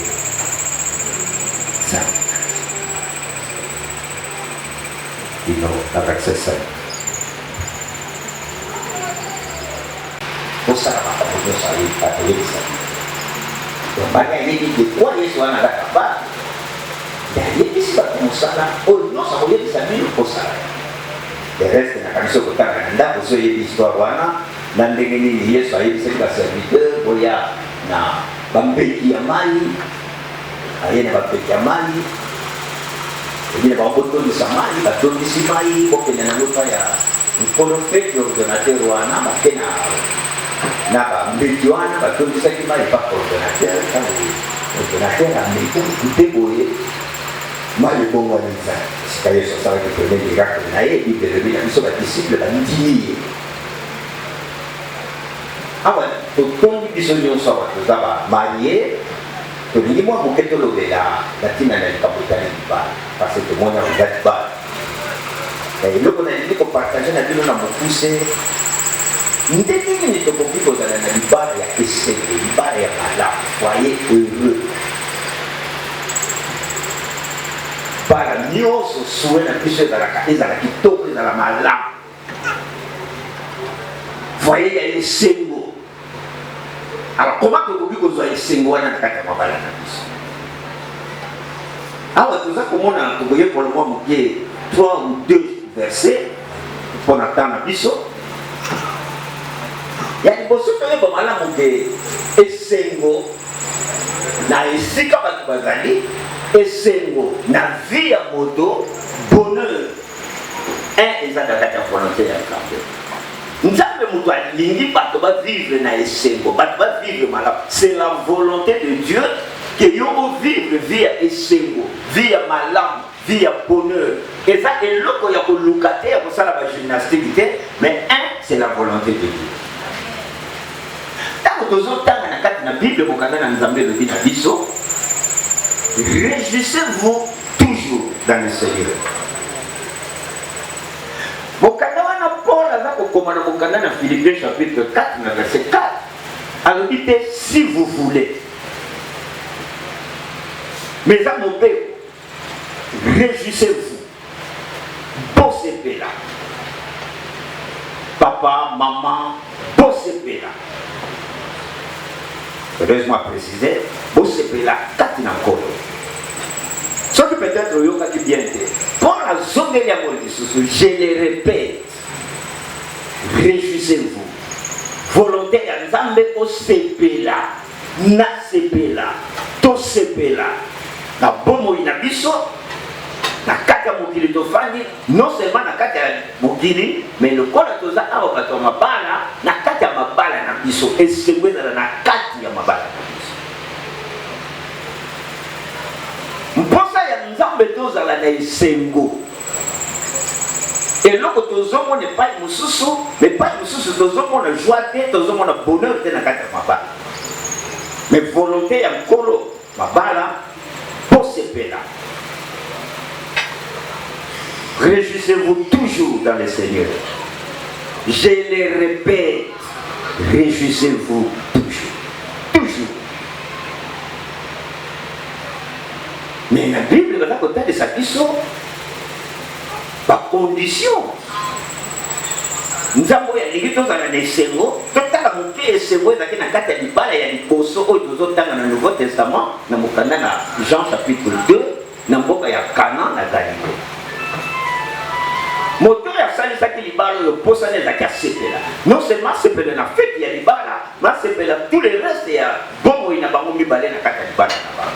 5. Kino na verset 5. Kosala makambo nyonso ayebisa. Bana yebi kwa Yesu analaka ba. Yayebisi bato mosala oyo nyonso akoyebisa bino kosala. Le reste nakanisi okotala na ndako so oyebi histoire wana na ndenge nini Yesu ayebisaki baserviteur boya na bambeki ya mai. Aye na bapeki ya mai ebile bakotondisa mai batondisi mai bokende na lota ya mokolo feti ordinateur wana bake na bambeki wana batondisaki mai paka ordinateur ntango ordinateur ameki kute boye mai ebongwanisa esika Yesu asalaki pene miracle na ye bible elobi na biso badisiple bandimi ye. Awa totongi biso nyonso awa toza bamarie tolingi mwa moke tolobela batina na likambo etali libala parce que tomoni akoza libala eloko nalingi kopartage na bino na mokuse ndenge nini tokoki kozala na libala ya esengo libala ya malamu foyer heureux bala nyonso sue na biso ezala kitoko ezala malamu foyer ya esengo. Alors comment tokoki kozwa esengo wana na kati ya mabala na biso awa toza komona tokoye pour le mois moke 3 ou 2 versets mpona temps na biso ya liboso toyeba malamu ke esengo na esika bato bazali esengo na vie ya moto bonheur eza na kati ya volonté ya nzambe. Nzambe moto alingi bato bavivre na esengo bato bavivre malamu. C'est la volonté de Dieu que yo vivre vie ya esengo vie ya malamu vie ya bonheur. Eza eloko ya koluka te ya kosala ba gymnastique te mais c'est la volonté de Dieu. Tango tozotanga na kati na Bible bokanda na Nzambe elobi na biso réjouissez-vous toujours dans le Seigneur. Bokanda wana Paul aza kokoma na bokanda na Philippiens chapitre 4 na verset 4 alobi te si vous voulez mais à mon père réjouissez-vous bossez là papa maman bossez là heureusement précisé, vous savez la Katina Kolo. Ce qui peut-être au yoga qui bien été. Pour la zone de la je le répète, réjouissez-vous. Volonté ya Nzambe au sepela, na sepela, to sepela. Na bomo ina biso, na kata mokili tofandi, non seulement na kata mokili, mais le kola toza awa bato mabala, na kata mabala na biso, esengweza na kati ya mabala na biso. Mposa ya Nzambe tozala na esengo. Et là, quand n'est pas mususu, mais pas mususu, on a joie, on a bonheur de la carte mabala. Mais volonté en colo, mabala, pour ce pays-là. Réjouissez-vous toujours dans le Seigneur. Je le répète, réjouissez-vous toujours. Toujours. Mais la Bible, là, quand elle est sa question, par condition. Nous avons dit que nous avons des sémots, tout à l'heure, nous avons des sémots, nous avons des balles, il y a des poissons, nous avons dans le Nouveau Testament, nous avons dans Jean chapitre 2, nous avons dans Canaan, dans Galilée. Moteur ya sali saki libala le posa ne zaka sepela. Non seulement sepela na fête ya libala, mais sepela tout le reste ya bomo ina bango mibale na kata libala na ba.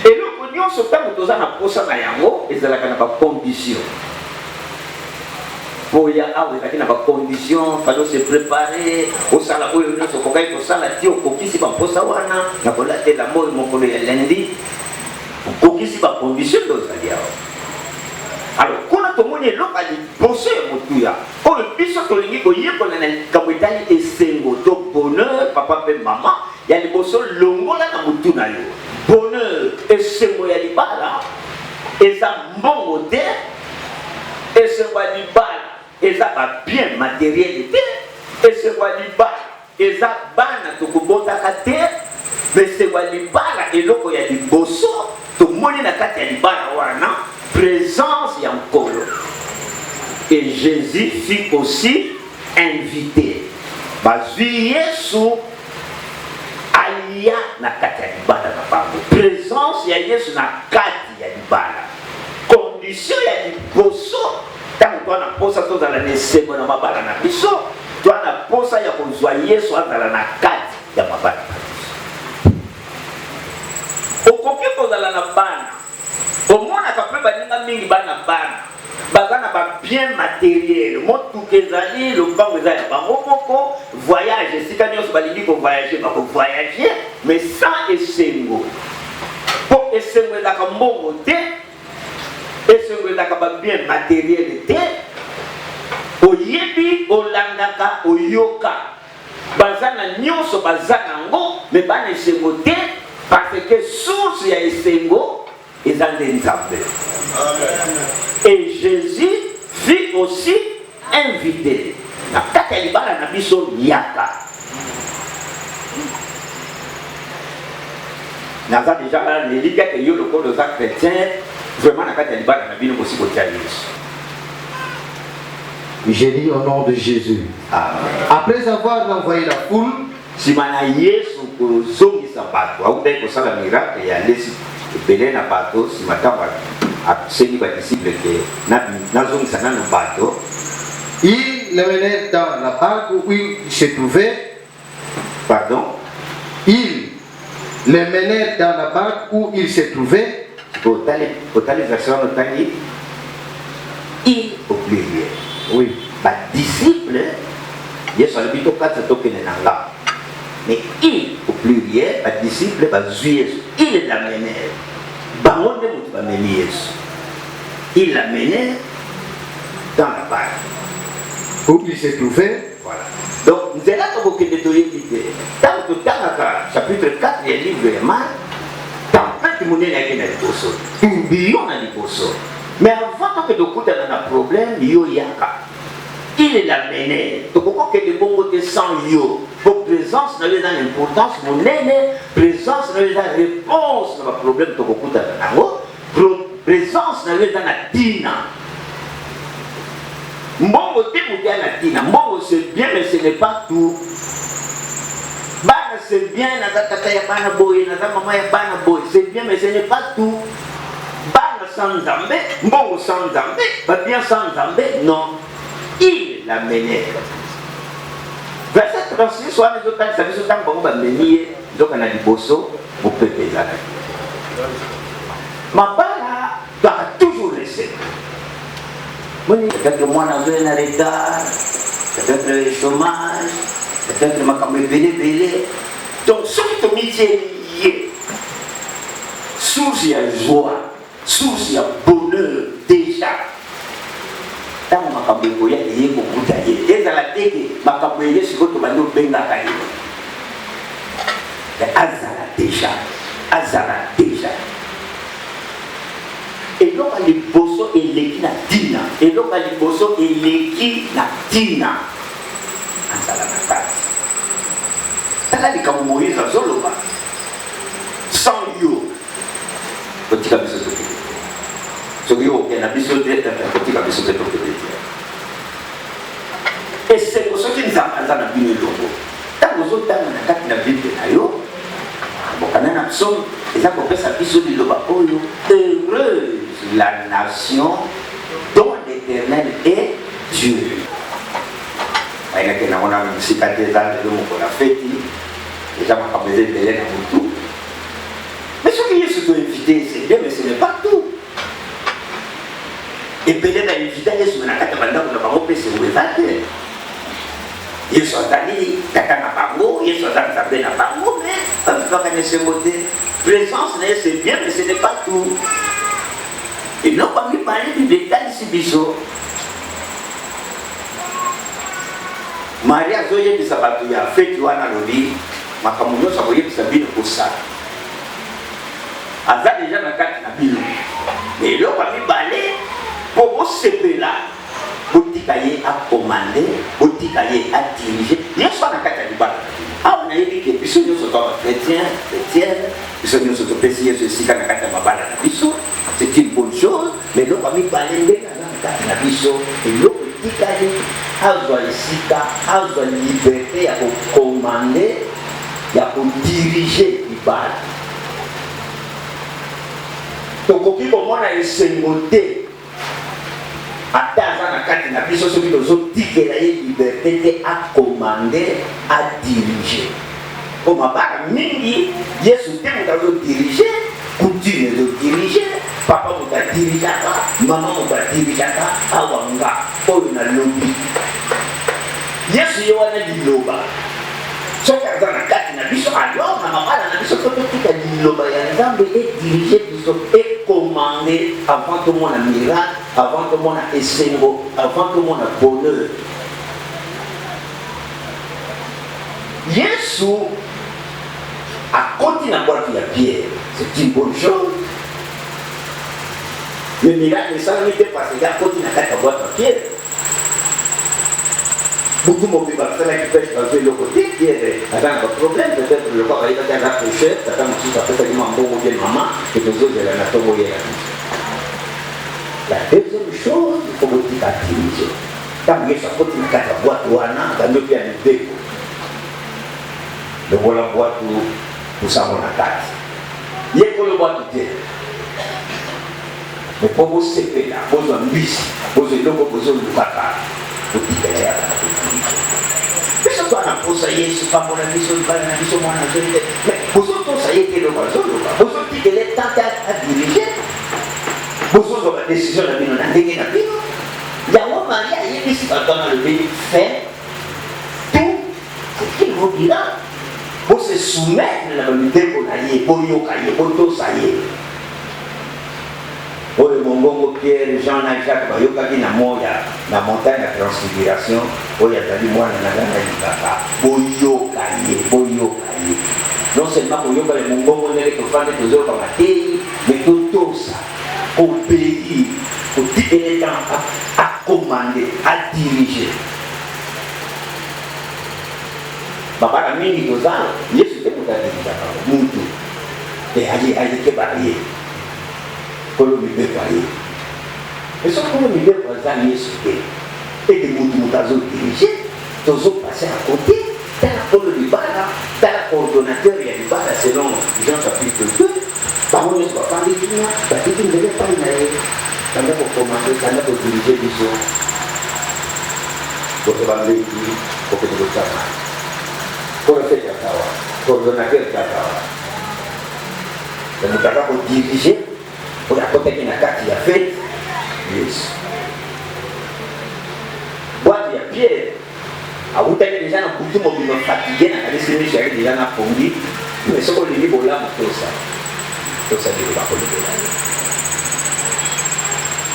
Et le cognon se tamo toza na posa na yango ezalaka na ba condition. Pour ya awa ezalaki na ba condition, fallait se préparer au sala oyo nyonso kokai kosala ti okokisi ba posa wana na kolatela moi mokolo ya lundi. Okokisi ba condition dozali awa. Alors, quand on a dit bossé motuya, on le biso tolingi ko yeko na kamwitali esengo to bonheur papa pe maman, ya li bosso longola na mutu na yo. Bonheur esengo ya libala, eza mbongo te, esengo ya libala, eza ba bien matériel te, esengo ya libala, eza bana to kubota te, mais esengo ya libala eloko ya liboso to moni na kati ya libala wana. Présence et en colo. Et Jésus fut aussi invité. Bazui Yesu aya na kati ya libala na bango. Présence ya Yesu na kati ya libala. Condition ya liboso. Tango toa na posa tozala nesengo na mabala na biso. Toa na posa ya kozwa Yesu azala na kati ya mabala na biso. Okoki kozala na bana. Au moins, on a pas mingi bana bana. Bazana ba bien matériel. Mon tout kezali, le banc kezali ba moko voyage. Si quand on balingi ko voyager, ba ko voyager, mais sans esengo. Pour esengo la ka mbongo te, esengo la ka ba bien matériel te. Oyebi olandaka oyoka. Bazana nyonso bazana ngo, mais bana esengo te parce que source ya esengo. Et Jésus fut aussi invité. Na kata libala na biso yaka. Naza déjà les liga que yo le code des chrétiens vraiment na kata libala na bino aussi kotia Yesu. J'ai dit au nom de Jésus. Après avoir envoyé la foule, simana Yesu ko zongi sabato, au dai ko sala miracle ya lesi belé na bateau si matamba a seni ba disciple que na zone sana na bateau. Il le menait dans la barque où il se trouvait. Pardon. Il le menait dans la barque où il se trouvait. Total version notani. Il au pluriel. Oui. Ba disciple. Yesu alibito kata tokene na nga. Mais il au pluriel, ba disciple, ba Jésus, il l'a mené. Baronne de Moutou, il l'a mené dans la barque. Où il se trouvait. Voilà. Donc, nous allons là pour que nous l'idée. Tant que chapitre 4 du livre de Marc, tant que nous n'avons pas de poisson, tourbillon dans les poissons. Mais avant que nous ayons un problème, il l'a mené. Donc, pourquoi que les bons côtés sans yo? Pour présence, nous avons une importance, mon aîné, présence, nous avons une réponse à problème de beaucoup de présence, nous avons une tina. Mon côté, nous avons une tina. Mon c'est bien, mais ce n'est pas tout. Bah, c'est bien, Nazataka ya bana boy, Nazamama ya bana boy, c'est bien, mais ce n'est pas tout. Bana sans Zambé, Mbongo sans Zambé, pas bien sans Zambé, non. Il l'a mené. Verset 36, soit les autres, ça veut dire que vous avez mené, donc on a du bosso, vous pouvez payer ça. Ma bala doit toujours rester. Peut-être que moi, on a un retard, peut-être le chômage, peut-être que je suis belé. Donc, ce qui est métier, source de joie, source de bonheur, déjà. Tant que je suis beaucoup d'ailleurs. Et dans la tête, je suis beaucoup de déjà. Azara déjà. Et donc, les bosso et les na tina. Et donc, les bosso et les na tina. Azara na kati. Tala li comme Moïse à Zoloba. Sans yo. Petit cabisso de tout. Ce qui est au cabisso de petit cabisso de tout. Et c'est pour ce qui nous a bien le logo. Tant que vous avez un cas de la Bible, heureuse la nation dont l'Éternel est Dieu. On a une cicatrice qu'on a fait, les gens ont besoin de l'aide pour tout. Mais ce qui est surtout invité, c'est bien, mais ce n'est pas tout. Et peut-être à inviter, il y a ce qu'on a fait. Ils sont allés, ils sont allés à Bango, mais ça ne peut pas gagner ce côté. Présence, c'est bien, mais ce n'est pas tout. Ils n'ont pas mis parler du détail ici, Bichot. Maria Zoye de Sabatouya, fait tu as un lobby, ma camouflage, ça voyait que ça vient pour ça. Aza déjà dans 4 nabilo. Mais ils n'ont pas mis parler pour vous séparer là. Botikaye a commandé, Botikaye a dirigé. Il y a soit dans 4 nabilo. Ah, on a dit que les gens sont chrétiens, les gens sont péciers, ceci, quand on a 4 nabilo. C'est une bonne chose, mais l'on va mis parler dans 4 nabilo. Et l'on Botikaye a la liberté à commander, à diriger le bal. Donc, on a une montée. Attends, quand on a vu ce qui nous a dit que la liberté à commander, à diriger. Comme à part Mingi, Jésus a dirigé, continue de diriger, papa m'a dirigé, maman m'a dirigé, Awanga, on a lobby. Jésus a dit loba. Ce qui est dans la carte, alors, on a parlé de ce que dit loba, il est dirigé, et commandé avant que mon miracle, avant que mon essai, avant que mon bonheur. Jésus a continué à boire la pierre. C'est une bonne chose. Le miracle ne s'en était parce qu'il a continué à boire la pierre. Beaucoup de monde va faire qui pêche dans le côté, qui est un problème, peut-être le corps va être un accrocheur, ça va aussi faire un bon ou bien maman, et les autres, elle a tout envoyé. La deuxième chose, il faut que tu diriger. Quand il y a sa continue à boire, dans le bien de déco. Le voilà boire pour ça, mon attaque. Il y a pour le boire tout est. Mais pour vous séparer là, pour vous en bis, pour vous en besoin de bataille. Mais ce soit un conseiller, c'est pas mon ami, c'est pas un ami, c'est mon ami. Mais vous autres conseillers qui le voient, vous autres qui les tentent à diriger, vous autres la décision de la vie, on a dégué la vie. Il y a un mari, il dit, dans le pays, fait tout ce qu'il vous dira. Vous se soumettre à la vérité pour l'ailler, pour yokayer, pour tout ça y est. Oh, le Mongongo Pierre, Jean Jacques, Bayoka qui n'a moya, la montagne de transfiguration, oh, il y a dit moi, Boyokaye. Non seulement Boyoka, le Mongongo, on est les profans de tous comme la terre, mais tout ça, au pays, au titre des gens à commander, à diriger. Papa a mis les gens, il est super pour la diriger, et allez, que barrière. Pour le milieu pareil. Et ce qu'on me dit pour les amis, et que nous avons dirigé, nous avons passé à côté, pour le débat là, tala coordonnateur ya libala selon Jean chapitre 2 bango nyonso bafandi kuna batiki ndenge epai na ye kanda kokomande kanda kodirige biso kokebambeki kokende kosama korefete akawa coordonnateur kakawa moto aka kodirige oyo akotaki na kati ya fete yesu boite ya pierre awutaki deja na butu mobima fatigue na kalisi miso yaki deja na pongi mais soko olingi bolamu tosaleli bakolobela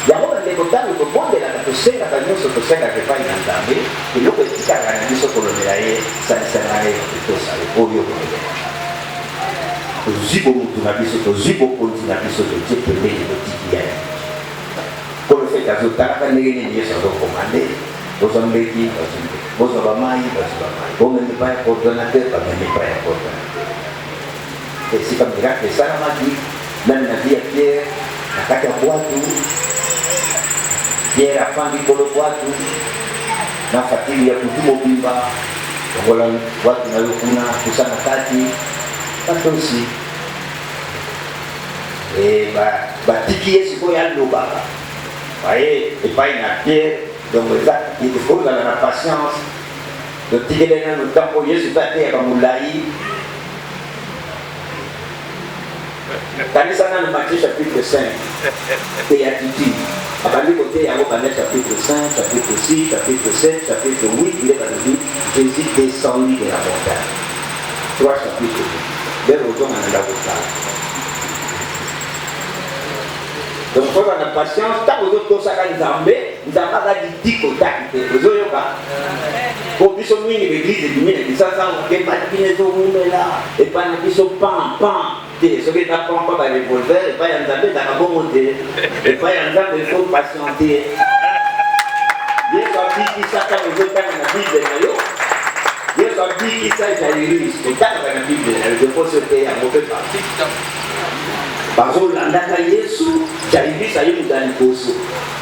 yango bandeko ntango tobondelaka tosengaka nyonso tosengaka epai na nzambe eloko etikaka na biso kolobela ye salisanga ye tosale oyo kolobela tozwi bomutu na biso tozwi bokonzi na biso totie pembeni totiki ya kolofete azotalaka ndenge nini yesu azokomande bozwa mbeki bozwa bamai bomemi pa ya coordonnateur bamemi pa ya coordonnateur esika miracle esalamaki nani na vie ya pierre na kati ya bwatu pierre afandi kolo bwatu na fatili ya kutu mobimba longola bwatu na yo kuna kusa na kati batosi batiki ye sikoyo alobaka baye epai na pierre donc il faut que la patience de tirer dans le temps pour Jésus va faire comme Moulaï. Quand ça dans Matthieu chapitre 5, béatitude. À partir côté, il y a chapitre 5, chapitre 6, chapitre 7, chapitre 8, il est dans le livre Jésus descendu de la montagne. 3 chapitres. Dès le retour, on a la montagne. Donc, il faut avoir la patience. Tant que vous avez Nzambe, Nzambe a dit que vous avez dit pour que vous ayez l'église, vous avez dit ça, vous avez dit que vous avez là, et pas dit que vous avez dit que vous avez dit que vous avez dit que vous avez dit que vous avez dit que vous avez dit que vous avez dit Dieu a dit que ça, quand vous êtes dans la Bible, Dieu a dit que ça, c'est la Bible. Et quand vous avez la Bible, je peux se faire un mauvais parti. Bazolandaka Yesu, j'arrive à y dans le poste.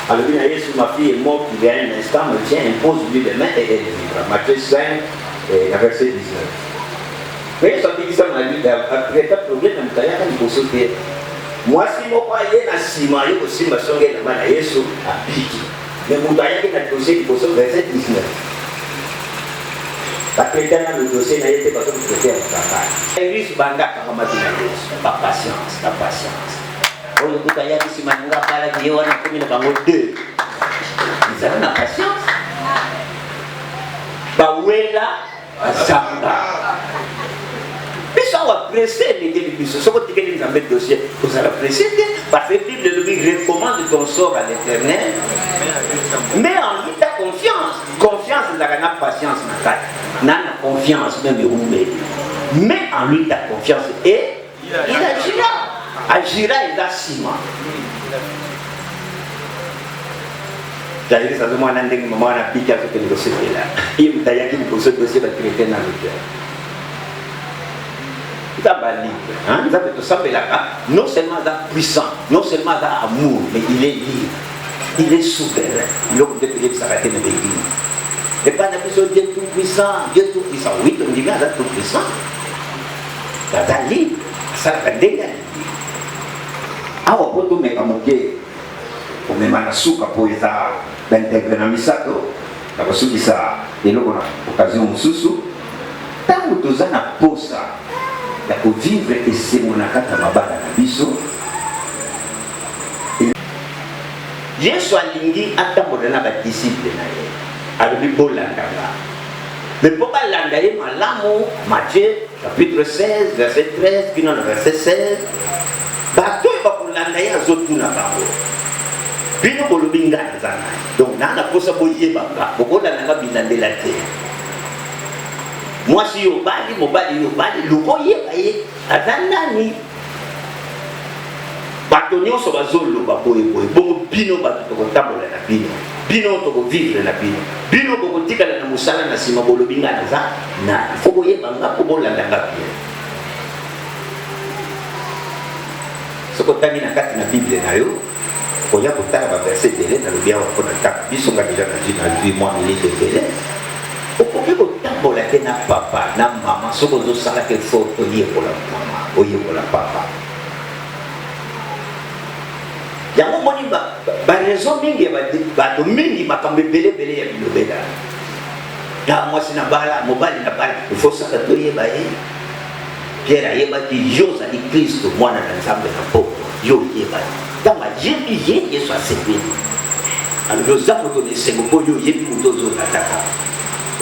Alors, bien, Yesu, ma fille est morte, il y a un instant, me tient, impose-lui les mains et elle vivra. Matthieu 5, verset 19. Mais ça dit ça, m'a dit, après le problème, il y a un poste. Moi, si je croyais dans Sima, il y a aussi ma soeur qui est Yesu à Piki. Mais mon tailleur qui a le dossier, il faut verset 19. Après le dossier n'a été pas tout traité en travail. Et lui, banga pas patience, pas patience. Oh, le bouteille ici, manga pas la vie, on a commis le bango 2. Ils ont la patience. Bawela, Zamba. Mais ça va presser les débits. Ce sont les gens qui ont dossier. Vous allez presser parce que la Bible lui recommande ton sort à l'Éternel. Mais en lui, tu as confiance. Confiance, c'est la patience. N'a confiance, même mais en lui, tu as confiance. Et il agira. Agira, il a ciment. J'allais dire ça, moi, je suis maman, on a piqué avec le dossier là. Il me dit qu'il faut ce dossier parce qu'il était dans le cœur. Non seulement puissant, non seulement amour, mais il est libre, il est souverain. Il a peut-être s'arrêter de l'église. Et pas Dieu tout puissant, Dieu tout puissant. Oui, on dit bien tout puissant. Il est libre, ça va dégager. Ah, on peut tout mettre à monter. On met à souka pour l'intégrer dans le misato. La personne qui ça, et nous on a occasion de sous. Tant que tu as une pause. La vivre et c'est mon akata mabala na biso. Yesu alingi atambola na ba disciple na ye. Alobi bolanda nga. Mais pour balanda ye malamu, Matthieu chapitre 16 verset 13 puis non verset 16. Bato ba bolanda ye azotuna bango. Bino bolobi ngana zana. Donc na posa boye banga. Bokolanda nga bilandela te. Moi si yo bali mobali yo bali lukoye baye atandani bato nyonso bazoloba boye boye bongo bino bato tokotambola na bino toko vivre na bino bokotikala na mosala na nsima bolobi nga naza na fo boyeba nga po bolanda nga bien soko otangi na kati na bible na yo oya kotala baverse ebele nalobi awa mpona taka biso nga deja na vie mwa minute ebele okoki kotambola te na papa na mama soko ozosala ke fo oyekola mama oyekola papa yango moni baraison mingi ya bato mingi makambo ebelebele ya bilobela na mwasi na bala mobali na bala ifo saka toyeba ye Pierre ayebaki yo ozali Kristo mwana na Nzambe na poko yo oyebaki ntango ayebi ye Yesu asepeli alobi oza moto na esengo mpo yo oyebi moto ozolataka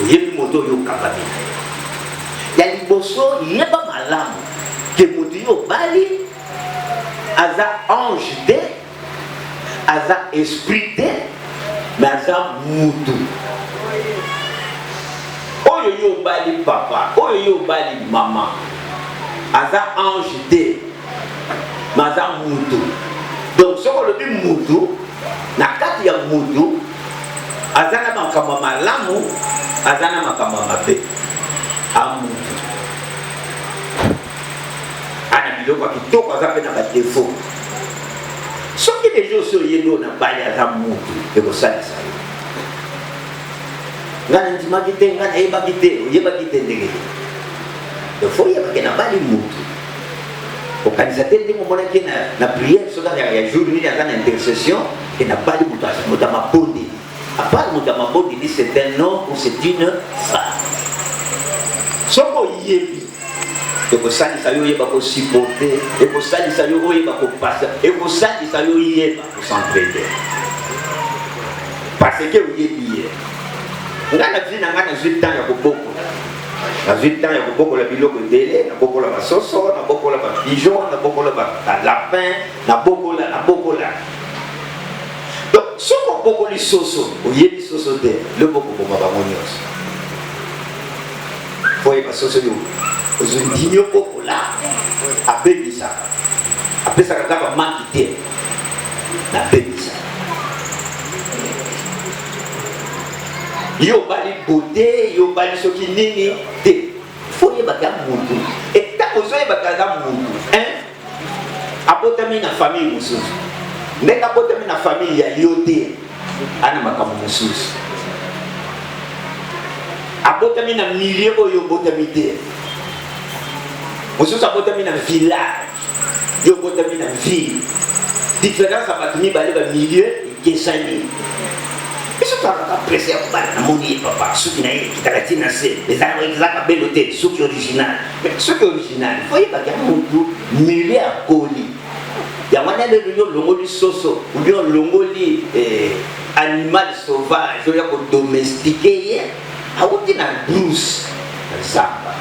oyebi moto oyo okabami na ye ya liboso yeba malamu ke moto yo obali aza ange te aza esprit te mais aza mutu oyo yo obali papa oyo yo obali mama aza ange te mais aza mutu donc soki olobi mutu na kati ya mutu aza na makambo malamu aza na makambo mabe amutu ana biloko ya kitoko aza mpe na badefo soki deja osi oyebi oyo na bali aza mutu ekosalisa yo nga na ndimaki te nga nayebaki te oyebaki te ndenge efo oyebaki na bali mutu okanisa te ndenge omonaki na priere soki ya jour nini aza na intercession e na bali moto ya mabondeli apart moto ya mabondeli c'est un homme ou c'est une femme soki oyebi ekosalisa yo oyeba kosupporte ekosalisa yo oyeba kopasa ekosalisa yo oyeba kosentraide parce que oyebi ye nga na vie na nga nazwi temps ya kobokola nazwi temps ya kobokola biloko ebele nabokola basoso nabokola bapigeon nabokola balapin nabokola donc soki obokoli soso oyebi soso te lobokoboma bango nyonso foyeba soso yo ozondimi okokola abebisaka apesaka kaka maki te nabebisaka yo bali bote yo bali soki nini te fo yebaka mutu ntango ozoyebaka aza mutu abotami na famille mosusu ndenge abotami na famille ya yo te ana makambo mosusu abotami na milieu oyo obotami te mosusu abotami na village yo obotami na ville différence ya bato mibale bamilieu ekesani biso tozalaka presse ya kobala namoni ye papa suki na ye ekitaka ntina se ezalaka belo te suki original suki original foyebaka mutu milieu akoli yango wana lelo yo olongoli soso ubi olongoli animal sauvage oya kodomestike ye awuti na brousse na zamba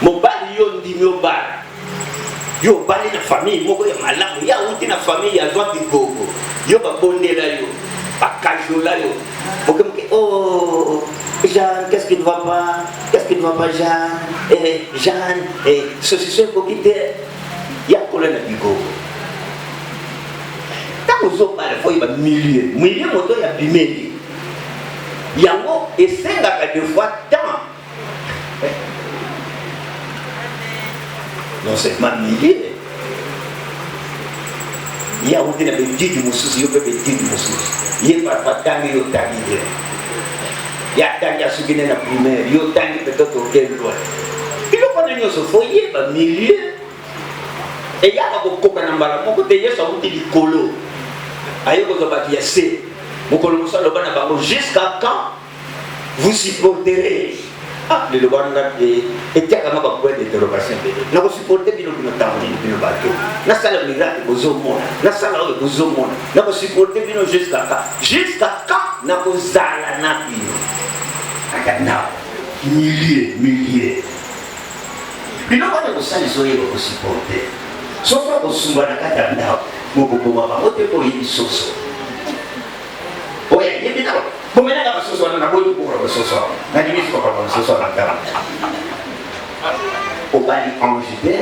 mobali yo ndimi obala yo obali na famille moko ya malamu ya awuti na famille ya zwa bigogo yo babondela yo bakajola yo mokemoke oh Jeanne, qu'est-ce qui ne va pas? Qu'est-ce qui ne va pas, Jeanne? Jeanne, ceci, ekoki te ya kola na bigogo ntango ozobala foyeba milieu moto ya bimeli yango esengaka des fois temps non seulement milieu ya wuti na betidi mosusu yo mpe betidi mosusu ye papa tangi yo tangi te ya tangi asuki ne na primaire yo tangi peut-être okendwa biloko na nyonso foyeba milieu eyaka kokoka na mbala moko te yesu awuti likolo aye kozwa bato ya se mokolo mosu aloba na bango jusqu'à quand vous supporterez lelo bana etiakanga bapoint d'interrogation ebele nakosupporte bino bino ntango nini bino bato nasala miracle bozomona nasala oyo bozomona nakosupporte bino jusqu'à quand nakozala na bino aka nao milieu biloko wana kosalisa oyeba kosupporte soki akosumba na kati ya ndako mokokoma bango te mpo oyebi soso oya yebi nao bomenaka basoso wana naboyi kokola basoso wana nandimisi kokola basoso wana ngala obali ange te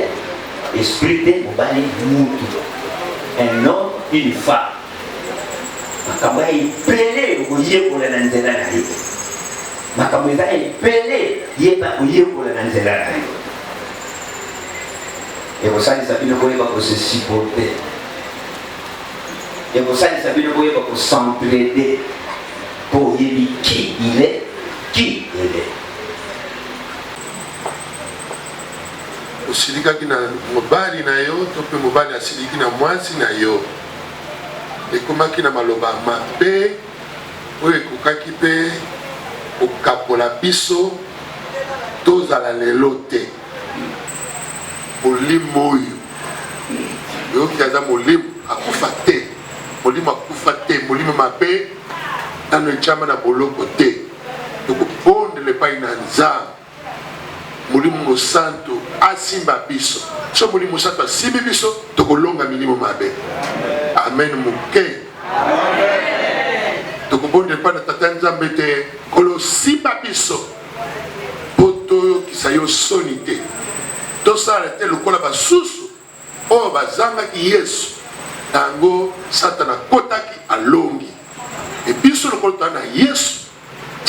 esprit te obali mutu un homme une femme makambo ya epele okoyekola na nzela na ye makambo eza epele yeba koyekola na nzela na ye ekosalisa bino koyeba kosesupporte ekosalisa bino koyeba kosentraide mpo oyebi qui il est otikaki na mobali na yo to mpe mobali asiliki na mwasi na yo ekomaki na maloba mabe oyo ekokaki mpe okapola biso tozala lelo te molimo oyo oyoki aza molimo akufa te molimo akufa te molimo mabe nano etiama na boloko te tokobondela epai na nzambe molimo mosantu asimba biso so molimo mosantu asimbi biso tokolonga milimo mabe amen moke tokobondela epai na tata nzambe te kolosimba biso mpo toyokisa yo soni te tosala te lokola basusu oyo bazangaki yesu yango satana akotaki alongi ebiso lokola toza na yesu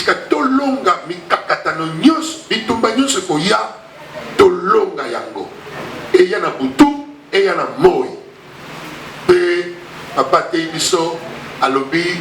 tika tolonga mikakatano nyonso bitumba nyonso ekoya tolonga yango eya na butu eya na moi mpe papa atei biso alobi